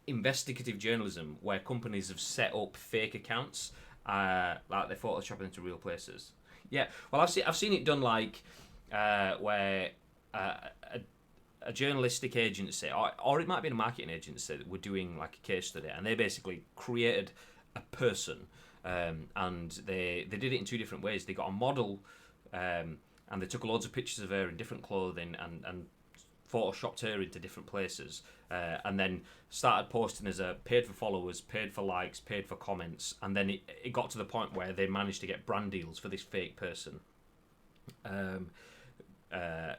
investigative journalism where companies have set up fake accounts, like they Photoshop into real places. Yeah, well, I've seen it done like where a journalistic agency, or it might be a marketing agency, that were doing like a case study, and they basically created a person, and they did it in two different ways. They got a model, and they took loads of pictures of her in different clothing and photoshopped her into different places, and then started posting as a paid for followers, paid for likes, paid for comments, and then it got to the point where they managed to get brand deals for this fake person.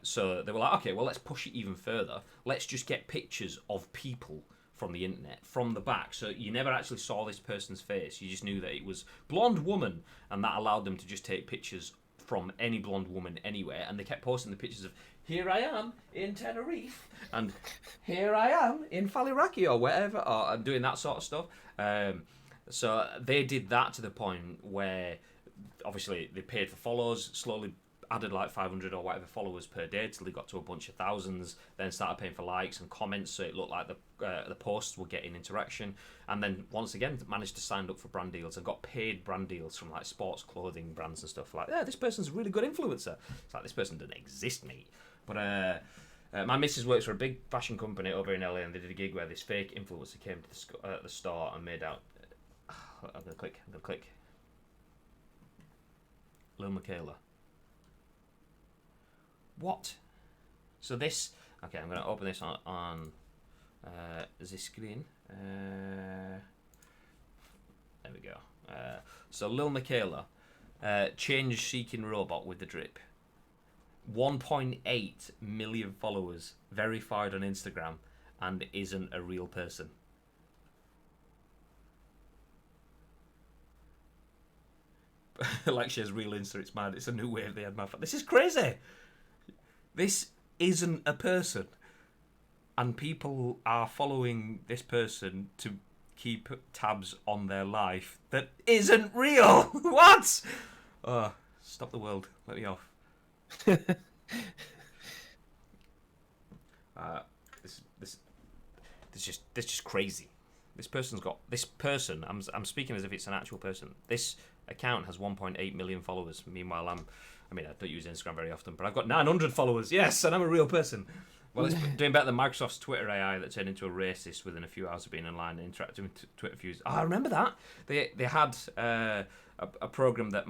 So they were like, okay, well, let's push it even further. Let's just get pictures of people from the internet from the back, so you never actually saw this person's face. You just knew that it was blonde woman, and that allowed them to just take pictures from any blonde woman anywhere. And they kept posting the pictures of, here I am in Tenerife, and here I am in Faliraki or wherever, or doing that sort of stuff. So they did that to the point where obviously they paid for follows, slowly added like 500 or whatever followers per day till they got to a bunch of thousands, then started paying for likes and comments, so it looked like the posts were getting interaction, and then once again managed to sign up for brand deals and got paid brand deals from like sports clothing brands and stuff like, yeah, this person's a really good influencer. It's like, this person doesn't exist, mate. But my missus works for a big fashion company over in LA, and they did a gig where this fake influencer came to the store and made out, I'm gonna click Lil Michaela. What? So this... Okay, I'm going to open this on the screen. There we go. So Lil Michaela, change-seeking robot with the drip. 1.8 million followers, verified on Instagram, and isn't a real person. Like she has real Insta, it's mad. It's a new wave they had. This is crazy. This isn't a person, and people are following this person to keep tabs on their life that isn't real. What? Stop the world. Let me off. This just crazy. This person. I'm speaking as if it's an actual person. This account has 1.8 million followers. Meanwhile, I don't use Instagram very often, but I've got 900 followers. Yes, and I'm a real person. Well, it's doing better than Microsoft's Twitter AI that turned into a racist within a few hours of being online and interacting with Twitter views. Oh, I remember that. They had a program that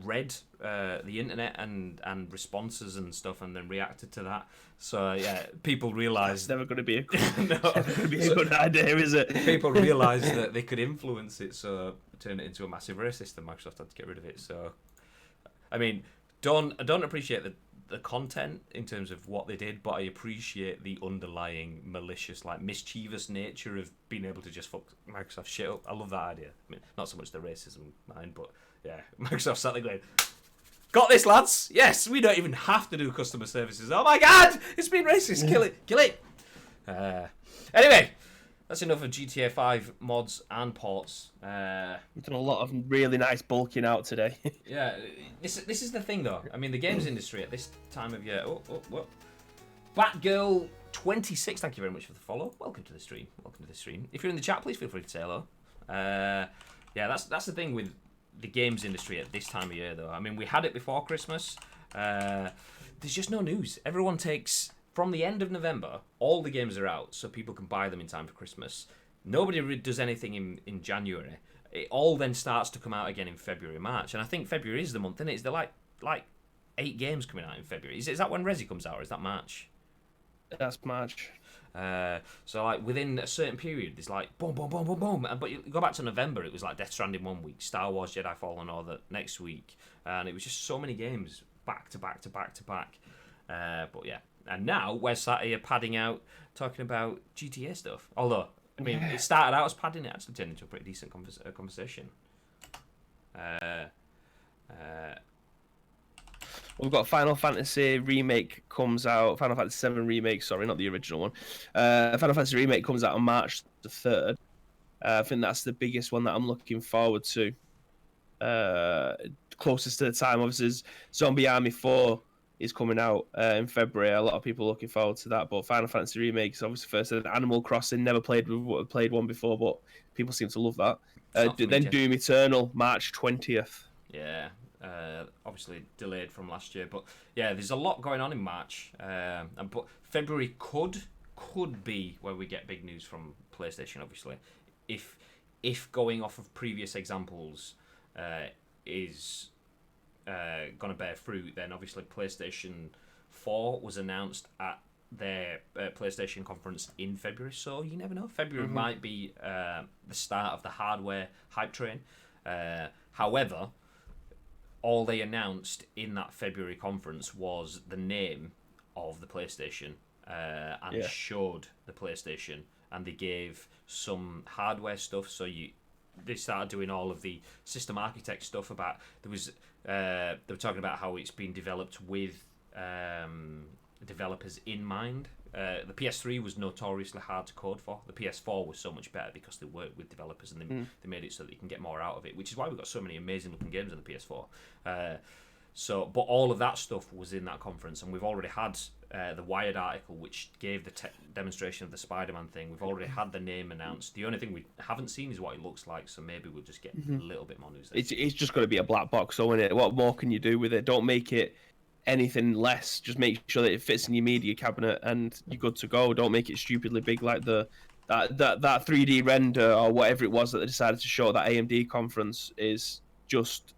read the internet and responses and stuff, and then reacted to that. So yeah, people realised it's never going to be a a good idea, is it? People realised that they could influence it, so turn it into a massive racist, and Microsoft had to get rid of it. So, I mean, I don't appreciate the content in terms of what they did, but I appreciate the underlying malicious, like mischievous nature of being able to just fuck Microsoft shit up. I love that idea. I mean, not so much the racism mind, but yeah, Microsoft sat there going, got this, lads. Yes, we don't even have to do customer services. Oh my god, it's been racist. Kill it. Anyway, that's enough of GTA 5 mods and ports. We've done a lot of really nice bulking out today. Yeah, this is the thing though. I mean, the games industry at this time of year. Batgirl 26. Thank you very much for the follow. Welcome to the stream. If you're in the chat, please feel free to say hello. Yeah, that's the thing with the games industry at this time of year though. I mean, we had it before Christmas. There's just no news. Everyone takes. From the end of November, all the games are out, so people can buy them in time for Christmas. Nobody does anything in January. It all then starts to come out again in February, March. And I think February is the month, isn't it? Is there like 8 games coming out in February? Is that when Resi comes out, or is that March? That's March. So like within a certain period, there's like boom, boom, boom, boom, boom. But you go back to November, it was like Death Stranding one week, Star Wars Jedi Fallen Order next week. And it was just so many games back to back to back to back. But yeah. And now we're sat here padding out, talking about GTA stuff. Although, I mean, it started out as padding, it actually turned into a pretty decent conversation. We've got Final Fantasy Remake comes out. Final Fantasy 7 Remake, sorry, not the original one. Final Fantasy Remake comes out on March the 3rd. I think that's the biggest one that I'm looking forward to. Closest to the time, obviously, is Zombie Army 4 is coming out in February. A lot of people are looking forward to that. But Final Fantasy Remake is obviously first. Animal Crossing, never played one before, but people seem to love that. Then Doom Eternal, March 20th. Yeah. obviously delayed from last year. But yeah, there's a lot going on in March. But February could be where we get big news from PlayStation. Obviously, if going off of previous examples is going to bear fruit, then obviously PlayStation 4 was announced at their PlayStation conference in February, so you never know. February might be the start of the hardware hype train. However, all they announced in that February conference was the name of the PlayStation and showed the PlayStation, and they gave some hardware stuff. So they started doing all of the system architect stuff. About they were talking about how it's been developed with developers in mind. The PS3 was notoriously hard to code for. The PS4 was so much better because they worked with developers and they made it so that you can get more out of it, which is why we've got so many amazing looking games on the PS4. But all of that stuff was in that conference, and we've already had the Wired article, which gave the demonstration of the Spider-Man thing. We've already had the name announced. The only thing we haven't seen is what it looks like, so maybe we'll just get a little bit more news there. It's just going to be a black box, though, isn't it? What more can you do with it? Don't make it anything less. Just make sure that it fits in your media cabinet and you're good to go. Don't make it stupidly big like that 3D render or whatever it was that they decided to show at that AMD conference is just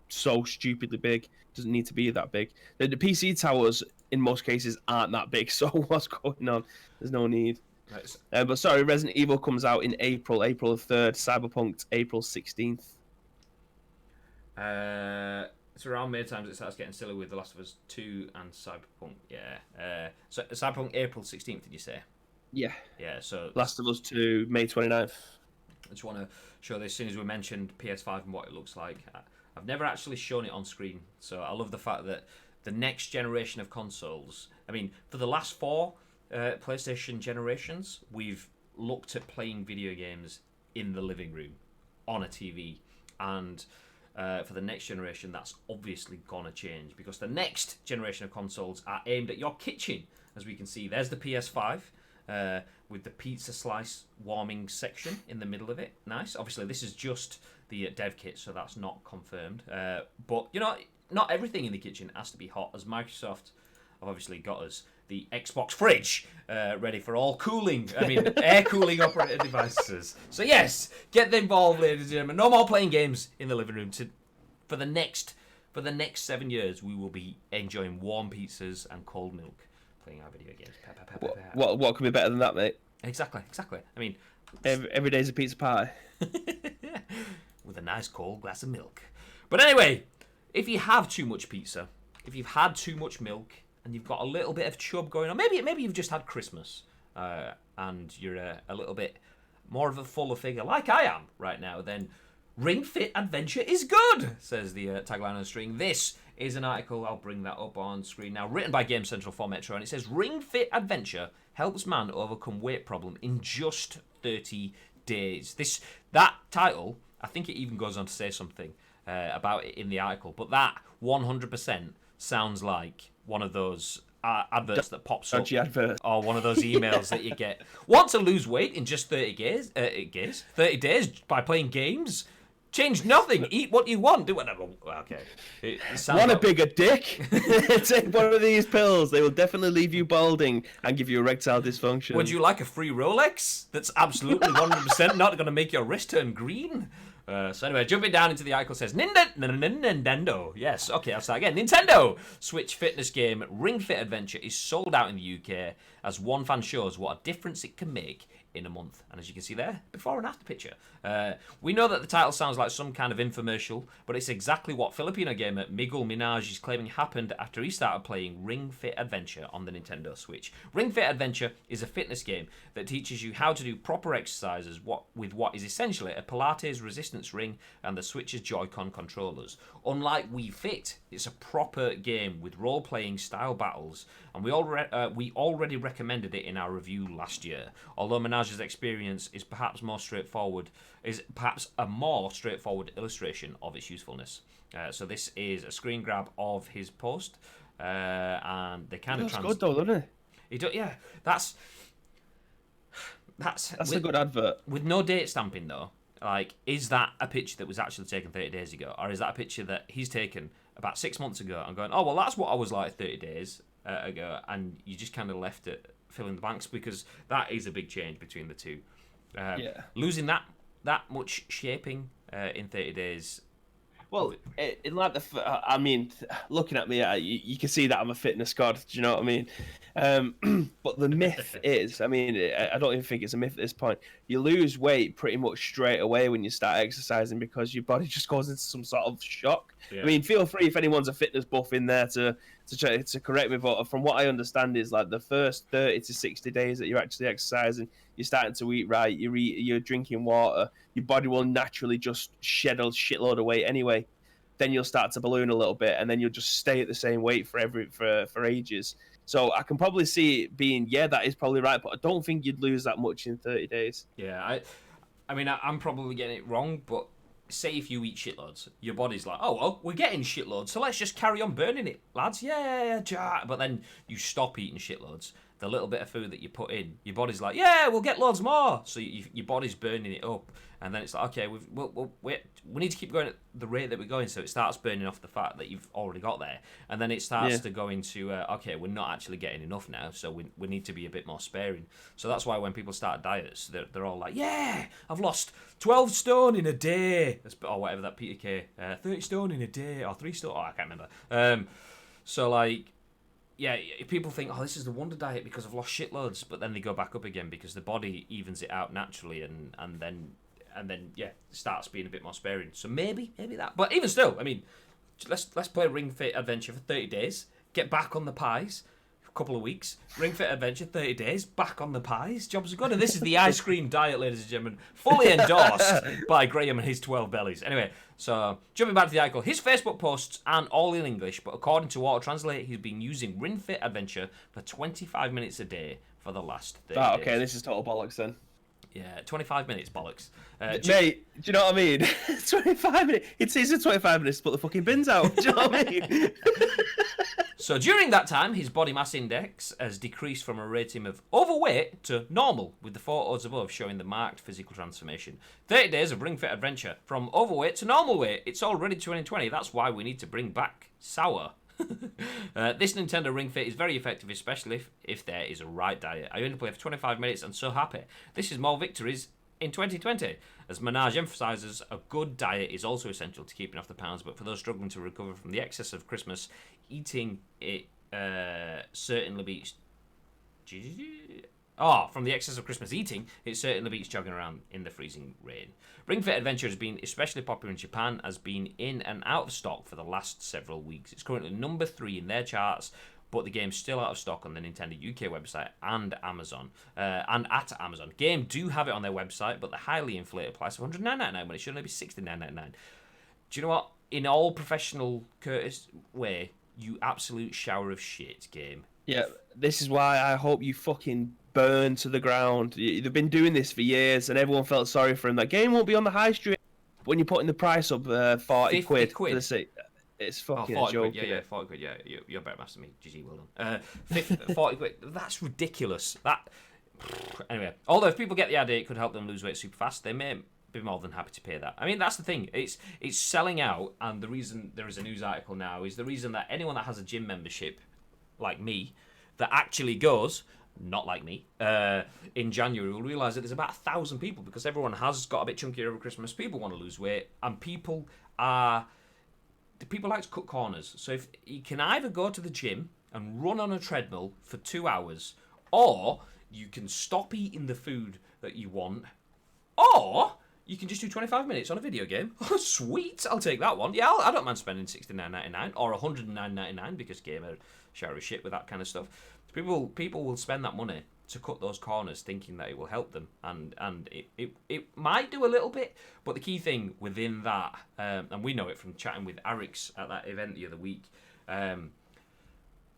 so stupidly big. Doesn't need to be that big. The PC towers in most cases aren't that big, so what's going on? There's no need. Nice. But sorry, Resident Evil comes out in April 3rd, Cyberpunk April 16th. It's around May times it starts getting silly with The Last of Us 2 and Cyberpunk. Yeah. So Cyberpunk April 16th, did you say? Yeah. Yeah, so Last of Us 2, May 29th. I just want to show this as soon as we mentioned PS5 and what it looks like. I've never actually shown it on screen, so I love the fact that the next generation of consoles, I mean, for the last 4 PlayStation generations, we've looked at playing video games in the living room on a TV, and for the next generation, that's obviously gonna change, because the next generation of consoles are aimed at your kitchen. As we can see, there's the PS5 with the pizza slice warming section in the middle of it. Nice. Obviously, this is just the dev kit, so that's not confirmed. But you know, not everything in the kitchen has to be hot, as Microsoft have obviously got us the Xbox fridge ready for all cooling. I mean, air cooling operated devices. So yes, get involved, ladies and gentlemen. No more playing games in the living room. For the next 7 years, we will be enjoying warm pizzas and cold milk, playing our video games. What could be better than that, mate? Exactly. I mean, every day's a pizza pie. With a nice cold glass of milk. But anyway, if you have too much pizza, if you've had too much milk, and you've got a little bit of chub going on, maybe you've just had Christmas, and you're a little bit more of a fuller figure, like I am right now, then Ring Fit Adventure is good, says the tagline on the string. This is an article, I'll bring that up on screen now, written by GameCentral for Metro, and it says, Ring Fit Adventure helps man overcome weight problem in just 30 days. That title, I think it even goes on to say something about it in the article, but that 100% sounds like one of those adverts that pops up, or one of those emails that you get. Want to lose weight in just 30 days by playing games? Change nothing. Eat what you want. Do whatever. Okay. Want a bigger dick? Take one of these pills. They will definitely leave you balding and give you erectile dysfunction. Would you like a free Rolex? That's absolutely 100% not going to make your wrist turn green. So anyway, jumping down into the article, says Nintendo. Yes, okay, I'll start again. Nintendo Switch fitness game Ring Fit Adventure is sold out in the UK as one fan shows what a difference it can make in a month. And as you can see there, before and after picture. We know that the title sounds like some kind of infomercial, but it's exactly what Filipino gamer Miguel Minaj is claiming happened after he started playing Ring Fit Adventure on the Nintendo Switch. Ring Fit Adventure is a fitness game that teaches you how to do proper exercises with what is essentially a Pilates resistance ring and the Switch's Joy-Con controllers. Unlike Wii Fit, it's a proper game with role-playing style battles, and we already recommended it in our review last year. Although Minaj's experience is perhaps a more straightforward illustration of its usefulness. So this is a screen grab of his post, and they kind of good though, doesn't it? Yeah, that's a good advert. With no date stamping though. Like, is that a picture that was actually taken 30 days ago? Or is that a picture that he's taken about 6 months ago and going, oh, well, that's what I was like 30 days ago, and you just kind of left it fill in the blanks, because that is a big change between the two. Losing that much shaping in 30 days. Well, in like I mean, looking at me, you can see that I'm a fitness god. Do you know what I mean? But the myth is, I mean, I don't even think it's a myth at this point. You lose weight pretty much straight away when you start exercising, because your body just goes into some sort of shock. Yeah. I mean, feel free if anyone's a fitness buff in there to correct me, but from what I understand is like the first 30 to 60 days that you're actually exercising, you're starting to eat right, you're drinking water, your body will naturally just shed a shitload of weight anyway. Then you'll start to balloon a little bit, and then you'll just stay at the same weight for ages. So I can probably see it being, that is probably right, but I don't think you'd lose that much in 30 days. Yeah, I mean, I'm probably getting it wrong, but say if you eat shitloads, your body's like, oh, well, we're getting shitloads, so let's just carry on burning it, lads. Yeah. But then you stop eating shitloads. The little bit of food that you put in, your body's like, yeah, we'll get loads more. So your body's burning it up, and then it's like, okay, we need to keep going at the rate that we're going. So it starts burning off the fat that you've already got there, and then it starts to go into, okay, we're not actually getting enough now, so we need to be a bit more sparing. So that's why when people start diets, they're all like, yeah, I've lost 12 stone in a day, or whatever that Peter K, 30 stone in a day, or 3 stone, I can't remember. So like, yeah, people think, oh, this is the wonder diet because I've lost shitloads, but then they go back up again because the body evens it out naturally, and then starts being a bit more sparing. So maybe that. But even still, I mean, let's play Ring Fit Adventure for 30 days, get back on the pies. Couple of weeks, Ring Fit Adventure, 30 days, back on the pies, jobs are good. And this is the ice cream diet, ladies and gentlemen, fully endorsed by Graham and his 12 bellies. Anyway, so jumping back to the article, his Facebook posts aren't all in English, but according to Auto Translate, he's been using Ring Fit Adventure for 25 minutes a day for the last 30 days. Okay, this is total bollocks then. Yeah, 25 minutes, bollocks. Mate, do you know what I mean? 25 minutes. It says in 25 minutes to put the fucking bins out. Do you know what I mean? So during that time, his body mass index has decreased from a rating of overweight to normal, with the photos above showing the marked physical transformation. 30 days of Ring Fit Adventure, from overweight to normal weight. It's already 2020. That's why we need to bring back sour. This Nintendo Ring Fit is very effective, especially if there is a right diet. I only play for 25 minutes and so happy. This is more victories in 2020. As Minaj emphasises, a good diet is also essential to keeping off the pounds, but for those struggling to recover from the excess of Christmas eating, it certainly beats... from the excess of Christmas eating, it certainly beats jogging around in the freezing rain. Ring Fit Adventure has been especially popular in Japan, has been in and out of stock for the last several weeks. It's currently number 3 in their charts, but the game's still out of stock on the Nintendo UK website and Amazon, and at Amazon. Game do have it on their website, but the highly inflated price of $109.99 when it should only be $69.99. Do you know what? In all professional courteous way, you absolute shower of shit, game. Yeah, this is why I hope you fucking burn to the ground. They've been doing this for years, and everyone felt sorry for him. That game won't be on the high street when you're putting the price up 40 quid. For the seat. It's fucking a joke. Quid, 40 quid, yeah. You're better master than me. GG, well done. 40 quid, that's ridiculous. Anyway, although if people get the idea it could help them lose weight super fast, they may be more than happy to pay that. I mean, that's the thing. It's selling out, and the reason there is a news article now is the reason that anyone that has a gym membership, like me, that actually goes, not like me, in January will realise that there's about 1,000 people, because everyone has got a bit chunkier over Christmas. People want to lose weight, and people like to cut corners. So if you can either go to the gym and run on a treadmill for 2 hours, or you can stop eating the food that you want, or you can just do 25 minutes on a video game. Oh, sweet, I'll take that one. Yeah, I don't mind spending $69.99 or $109.99, because gamer shower of shit with that kind of stuff. People will spend that money to cut those corners, thinking that it will help them, and it might do a little bit, but the key thing within that, and we know it from chatting with Arix at that event the other week,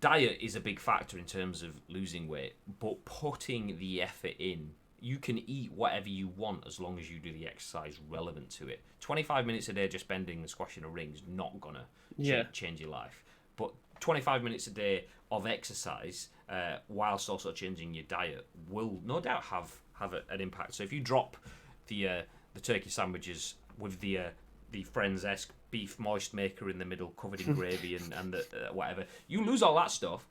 diet is a big factor in terms of losing weight, but putting the effort in. You can eat whatever you want as long as you do the exercise relevant to it. 25 minutes a day just bending and squashing a ring is not gonna change your life, but 25 minutes a day of exercise, whilst also changing your diet, will no doubt have an impact. So if you drop the the turkey sandwiches with the Friends-esque beef moist maker in the middle, covered in gravy and the whatever. You lose all that stuff.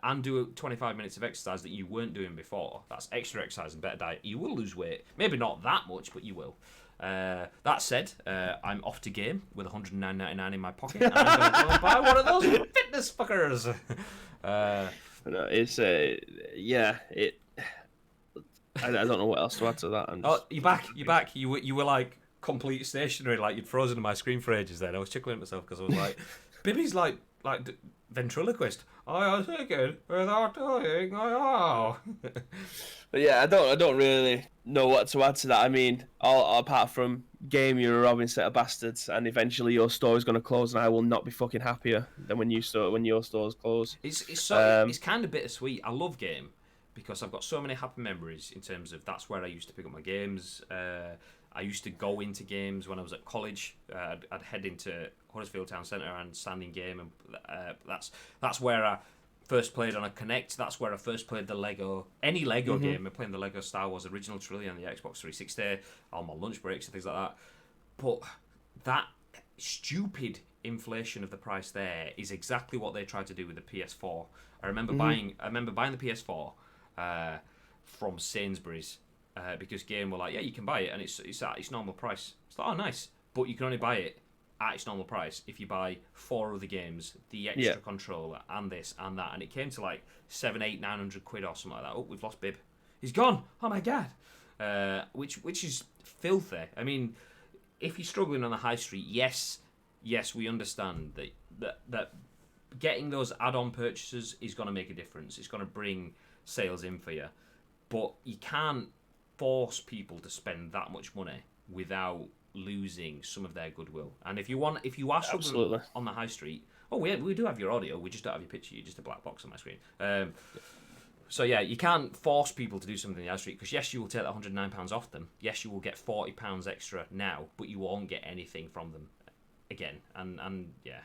And do 25 minutes of exercise that you weren't doing before. That's extra exercise and better diet. You will lose weight. Maybe not that much, but you will. That said, I'm off to game with $109.99 in my pocket. And I'm going to go and buy one of those fitness fuckers. No, it's yeah. I don't know what else to add to that. Oh, you're back. You're back. You were like complete stationary, like you'd frozen on my screen for ages. Then I was chuckling at myself because I was like, Bibby's like ventriloquist. I was thinking without doing. Oh. But yeah, I don't really know what to add to that. I mean, all apart from game, you're a robbing set of bastards, and eventually your store is going to close, and I will not be fucking happier than when your stores close. It's kind of bittersweet. I love game because I've got so many happy memories in terms of that's where I used to pick up my games. I used to go into games when I was at college. I'd head into Huddersfield Town Centre and stand in game, and that's where I first played on a Kinect. That's where I first played the Lego game. I'm playing the Lego Star Wars original trilogy on the Xbox 360 on my lunch breaks and things like that. But that stupid inflation of the price there is exactly what they tried to do with the PS4. I remember buying the PS4 from Sainsbury's. Because game were like, yeah, you can buy it, and it's at its normal price. It's like, oh, nice, but you can only buy it at its normal price if you buy 4 other games, the extra controller, and this and that, and it came to like 700, 800, 900 quid or something like that. Oh, we've lost Bib. He's gone. Oh my god. Which is filthy. I mean, if you're struggling on the high street, yes, we understand that getting those add-on purchases is going to make a difference. It's going to bring sales in for you, but you can't force people to spend that much money without losing some of their goodwill. And if you are struggling on the high street, we do have your audio, we just don't have your picture. You're just a black box on my screen. So yeah, you can't force people to do something in the high street, because yes, you will take that £109 off them. Yes, you will get £40 extra now, but you won't get anything from them again. And yeah.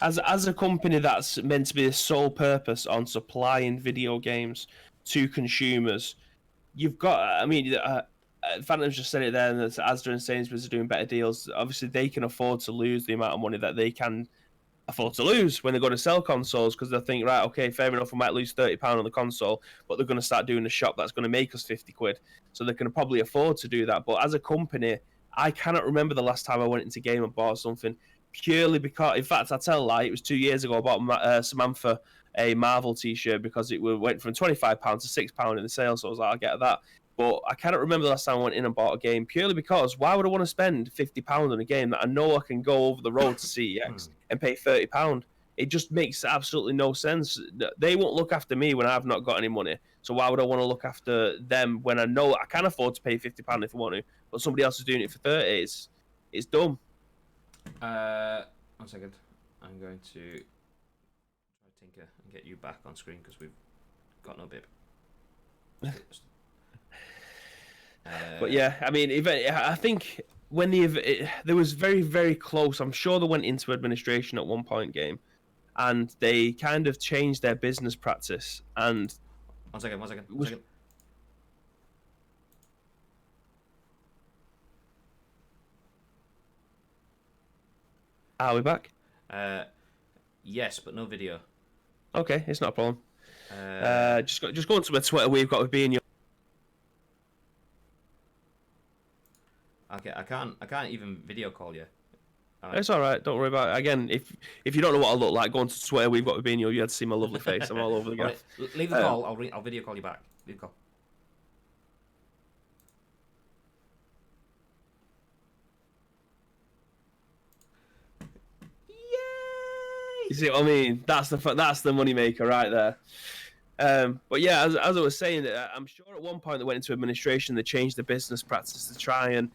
As a company that's meant to be the sole purpose on supplying video games to consumers, you've got, I mean, Phantom's just said it there, and that Asda and Sainsbury's are doing better deals. Obviously, they can afford to lose the amount of money that they can afford to lose when they go to sell consoles, because they think, right, okay, fair enough, we might lose £30 on the console, but they're going to start doing a shop that's going to make us 50 quid. So they can probably afford to do that. But as a company, I cannot remember the last time I went into game and bought something, purely because, in fact, I tell a lie, it was 2 years ago I bought Samantha a Marvel t-shirt because it went from £25 to £6 in the sale, so I was like, I'll get that. But I cannot remember the last time I went in and bought a game, purely because why would I want to spend £50 on a game that I know I can go over the road to CEX and pay £30? It just makes absolutely no sense. They won't look after me when I've not got any money, so why would I want to look after them when I know I can afford to pay £50 if I want to, but somebody else is doing it for 30? It's dumb. 1 second. I'm going to tinker and get you back on screen because we've got no Bib. But yeah, I mean, I think when there was very, very close. I'm sure they went into administration at one point, game, and they kind of changed their business practice. And 1 second. Are we back? Yes, but no video. Okay, it's not a problem. Just go onto my Twitter. We've got to be in your. Okay, I can't even video call you. It's all right. Don't worry about it. Again, if you don't know what I look like, go onto Twitter. We've got to be in you had to see my lovely face. I'm all over the gaff. Right, leave the call. I'll video call you back. Leave the call. You see what I mean? That's the money maker right there. But yeah, as I was saying, I'm sure at one point they went into administration. They changed the business practice to try and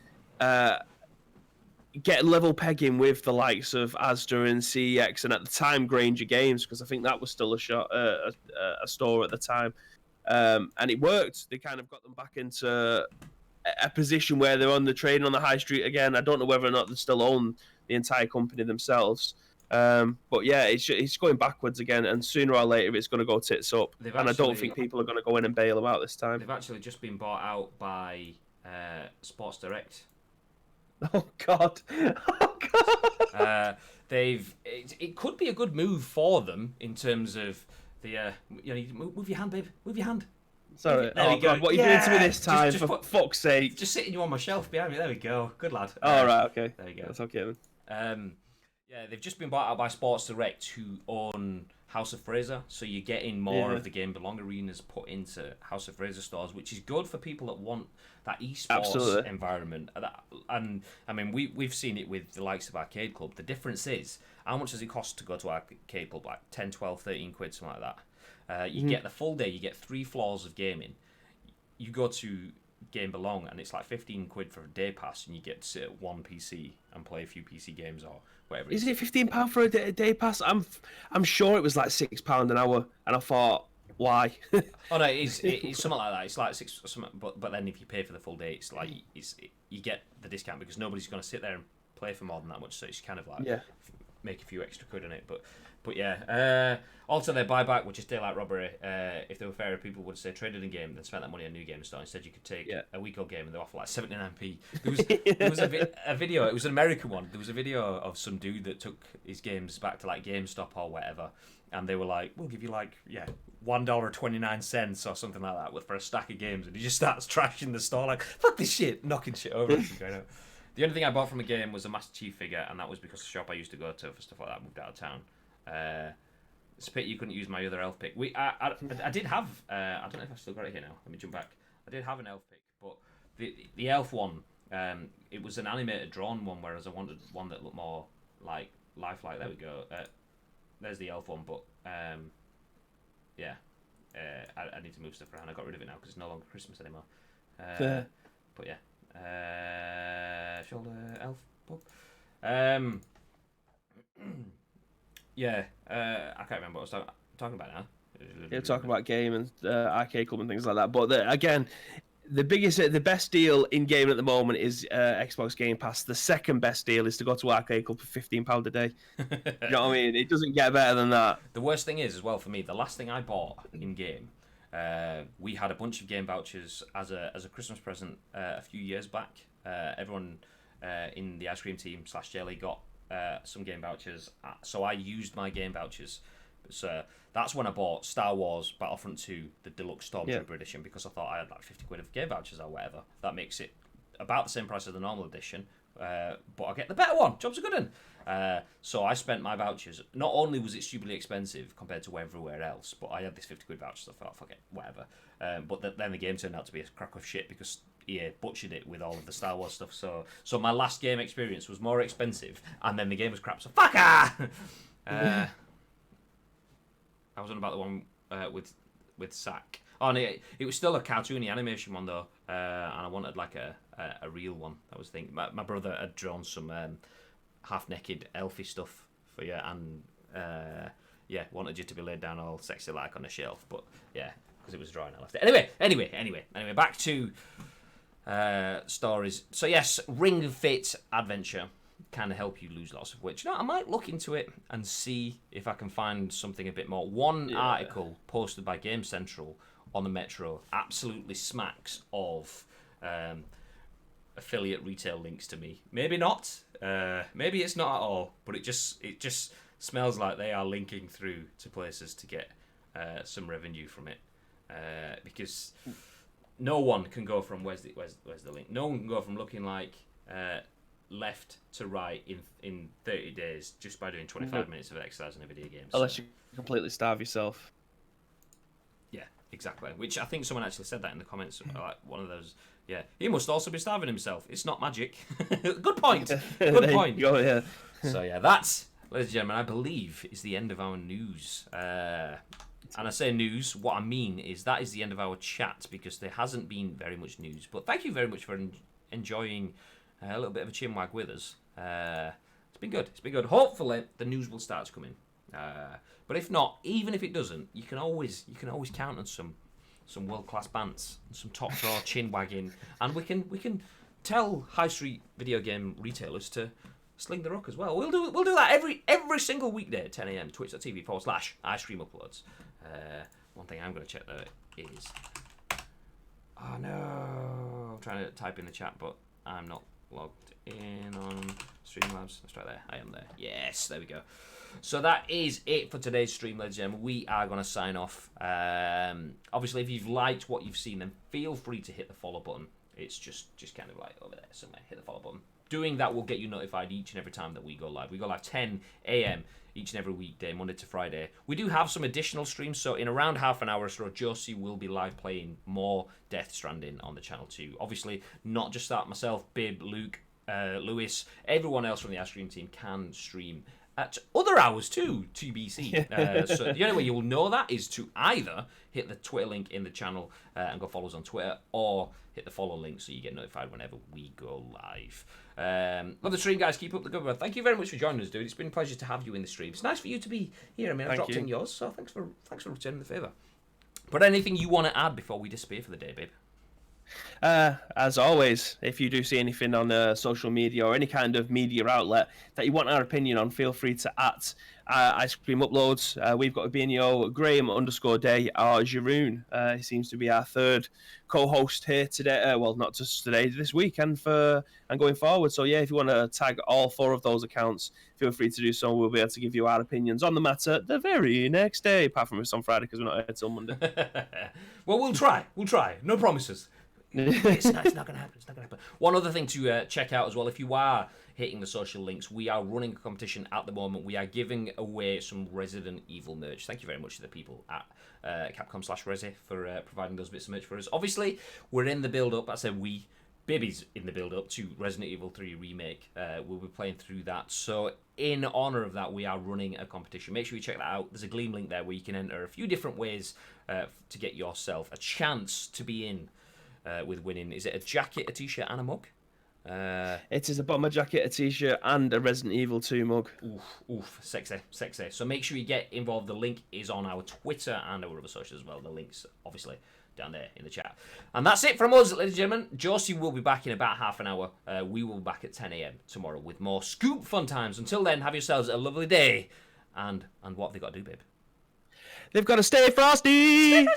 get level pegging with the likes of Asda and CEX, and at the time Granger Games, because I think that was still a store at the time, and it worked. They kind of got them back into a position where they're on the trading on the high street again. I don't know whether or not they still own the entire company themselves. But yeah, it's going backwards again, and sooner or later it's going to go tits up. I don't think people are going to go in and bail them out this time. They've actually just been bought out by Sports Direct. Oh God. Oh God. It could be a good move for them in terms of the move your hand, babe. Move your hand. Sorry. There we go. God, what are you doing to me this time? For fuck's sake. Just sitting you on my shelf behind me. There we go. Good lad. All right. Okay. There you go. That's okay. Yeah, they've just been bought out by Sports Direct, who own House of Fraser, so you're getting more of the Game Belong arenas put into House of Fraser stores, which is good for people that want that esports environment. And I mean, we've seen it with the likes of Arcade Club. The difference is, how much does it cost to go to Arcade Club? Like 10, 12, 13 quid, something like that. You get the full day, you get 3 floors of gaming. You go to Game Belong, and it's like 15 quid for a day pass, and you get to sit at one PC and play a few PC games or whatever. Isn't it £15 for a day pass? I'm sure it was like £6 an hour, and I thought, why? Oh no, it's something like that. It's like six, something, but then if you pay for the full day, it's like you get the discount because nobody's going to sit there and play for more than that much. So it's kind of like make a few extra quid on it. But yeah. Also, their buyback, which is daylight robbery. If they were fairer, people would say traded in game, then spent that money on a new game store. Instead, you could take a week old game and they offer like 79p. There was a video. It was an American one. There was a video of some dude that took his games back to like GameStop or whatever, and they were like, "We'll give you like $1.29 or something like that for a stack of games," and he just starts trashing the store like, "Fuck this shit," knocking shit over and going out. The only thing I bought from a game was a Master Chief figure, and that was because the shop I used to go to for stuff like that moved out of town. It's a pity you couldn't use my other elf pick. I did have. I don't know if I've still got it here now. Let me jump back. I did have an elf pick, but the elf one, it was an animated drawn one, whereas I wanted one that looked more like lifelike. There we go. There's the elf one, but yeah. I need to move stuff around. I got rid of it now because it's no longer Christmas anymore. But yeah. Shoulder elf book. Yeah, I can't remember what I was talking about now. You're talking about game and Arcade Club and things like that. But again, the best deal in gaming at the moment is Xbox Game Pass. The second best deal is to go to Arcade Club for £15 a day. You know what I mean? It doesn't get better than that. The worst thing is, as well, for me, the last thing I bought in game, we had a bunch of game vouchers as a Christmas present a few years back. Everyone in the ice cream team / Jelly got some game vouchers, so I used my game vouchers. So that's when I bought Star Wars Battlefront 2, the Deluxe Stormtrooper edition, because I thought I had like 50 quid of game vouchers or whatever. That makes it about the same price as the normal edition, but I get the better one. Job's a good one. So I spent my vouchers. Not only was it stupidly expensive compared to everywhere else, but I had this 50 quid voucher, so I thought, fuck it, whatever. But then the game turned out to be a crack of shit because EA butchered it with all of the Star Wars stuff. So my last game experience was more expensive, and then the game was crap. So fuck I was on about the one with Sack. Oh, and it was still a cartoony animation one though, and I wanted like a real one. I was thinking my brother had drawn some half-naked elfy stuff for you, and wanted you to be laid down all sexy like on a shelf, but yeah, because it was a drawing I left it. Anyway, back to stories. So yes, Ring Fit Adventure can help you lose lots of weight. You know, I might look into it and see if I can find something a bit more. One article posted by GameCentral on the Metro absolutely smacks of affiliate retail links to me. Maybe not. Maybe it's not at all. But it just smells like they are linking through to places to get some revenue from it. Because no one can go from where's the link? No one can go from looking like left to right in 30 days just by doing 25 minutes of exercise in a video game. Unless you completely starve yourself. Yeah, exactly. Which I think someone actually said that in the comments. Like one of those. Yeah, he must also be starving himself. It's not magic. Good point. Good point. Go, yeah. So yeah, that's, ladies and gentlemen, I believe is the end of our news. And I say news, what I mean is that is the end of our chat because there hasn't been very much news. But thank you very much for enjoying a little bit of a chinwag with us. It's been good. It's been good. Hopefully the news will start to come in. But if not, even if it doesn't, you can always count on some world class bants and some top draw chin wagging, and we can tell high street video game retailers to sling the rock as well. We'll do that every single weekday at 10 a.m. Twitch.tv/iStream uploads. One thing I'm going to check though is, oh no, trying to type in the chat, but I'm not logged in on Streamlabs. Let's try there. I am there. Yes, there we go. So that is it for today's stream, ladies and gentlemen. We are going to sign off. Obviously, if you've liked what you've seen, then feel free to hit the follow button. It's just kind of like over there somewhere. Hit the follow button. Doing that will get you notified each and every time that we go live. We go live 10 a.m. each and every weekday, Monday to Friday. We do have some additional streams, so in around half an hour or so, Josie will be live playing more Death Stranding on the channel too. Obviously, not just that. Myself, Bib, Luke, Lewis, everyone else from the Ice Cream team can stream at other hours too, TBC. So the only way you will know that is to either hit the Twitter link in the channel and go follow us on Twitter, or hit the follow link so you get notified whenever we go live. Love the stream, guys. Keep up the good work. Thank you very much for joining us, dude. It's been a pleasure to have you in the stream. It's nice for you to be here. I mean, I dropped in yours, so thanks for returning the favour. But anything you want to add before we disappear for the day, babe? As always, if you do see anything on social media or any kind of media outlet that you want our opinion on, feel free to Ice Cream Uploads. We've got Abinio, Graham_Day, or Jeroen. He seems to be our third co-host here today. Well, not just today, this week and going forward. So yeah, if you want to tag all 4 of those accounts, feel free to do so. We'll be able to give you our opinions on the matter the very next day, apart from it's on Friday because we're not here till Monday. Well, we'll try. No promises. It's not going to happen. One other thing to check out as well, if you are hitting the social links, we are running a competition at the moment. We are giving away some Resident Evil merch. Thank you very much to the people at Capcom/Resi for providing those bits of merch for us. Obviously, we're in the build-up. I said we. Baby's in the build-up to Resident Evil 3 Remake. We'll be playing through that. So in honour of that, we are running a competition. Make sure you check that out. There's a Gleam link there where you can enter a few different ways to get yourself a chance to be in with winning. Is it a jacket, a t-shirt, and a mug? It is a bomber jacket, a t-shirt, and a Resident Evil 2 mug. Oof, sexy. So make sure you get involved. The link is on our Twitter and our other socials as well. The link's obviously down there in the chat. And that's it from us, ladies and gentlemen. Josie will be back in about half an hour. We will be back at 10 a.m. tomorrow with more Scoop fun times. Until then, have yourselves a lovely day. And what have they got to do, babe? They've got to stay frosty!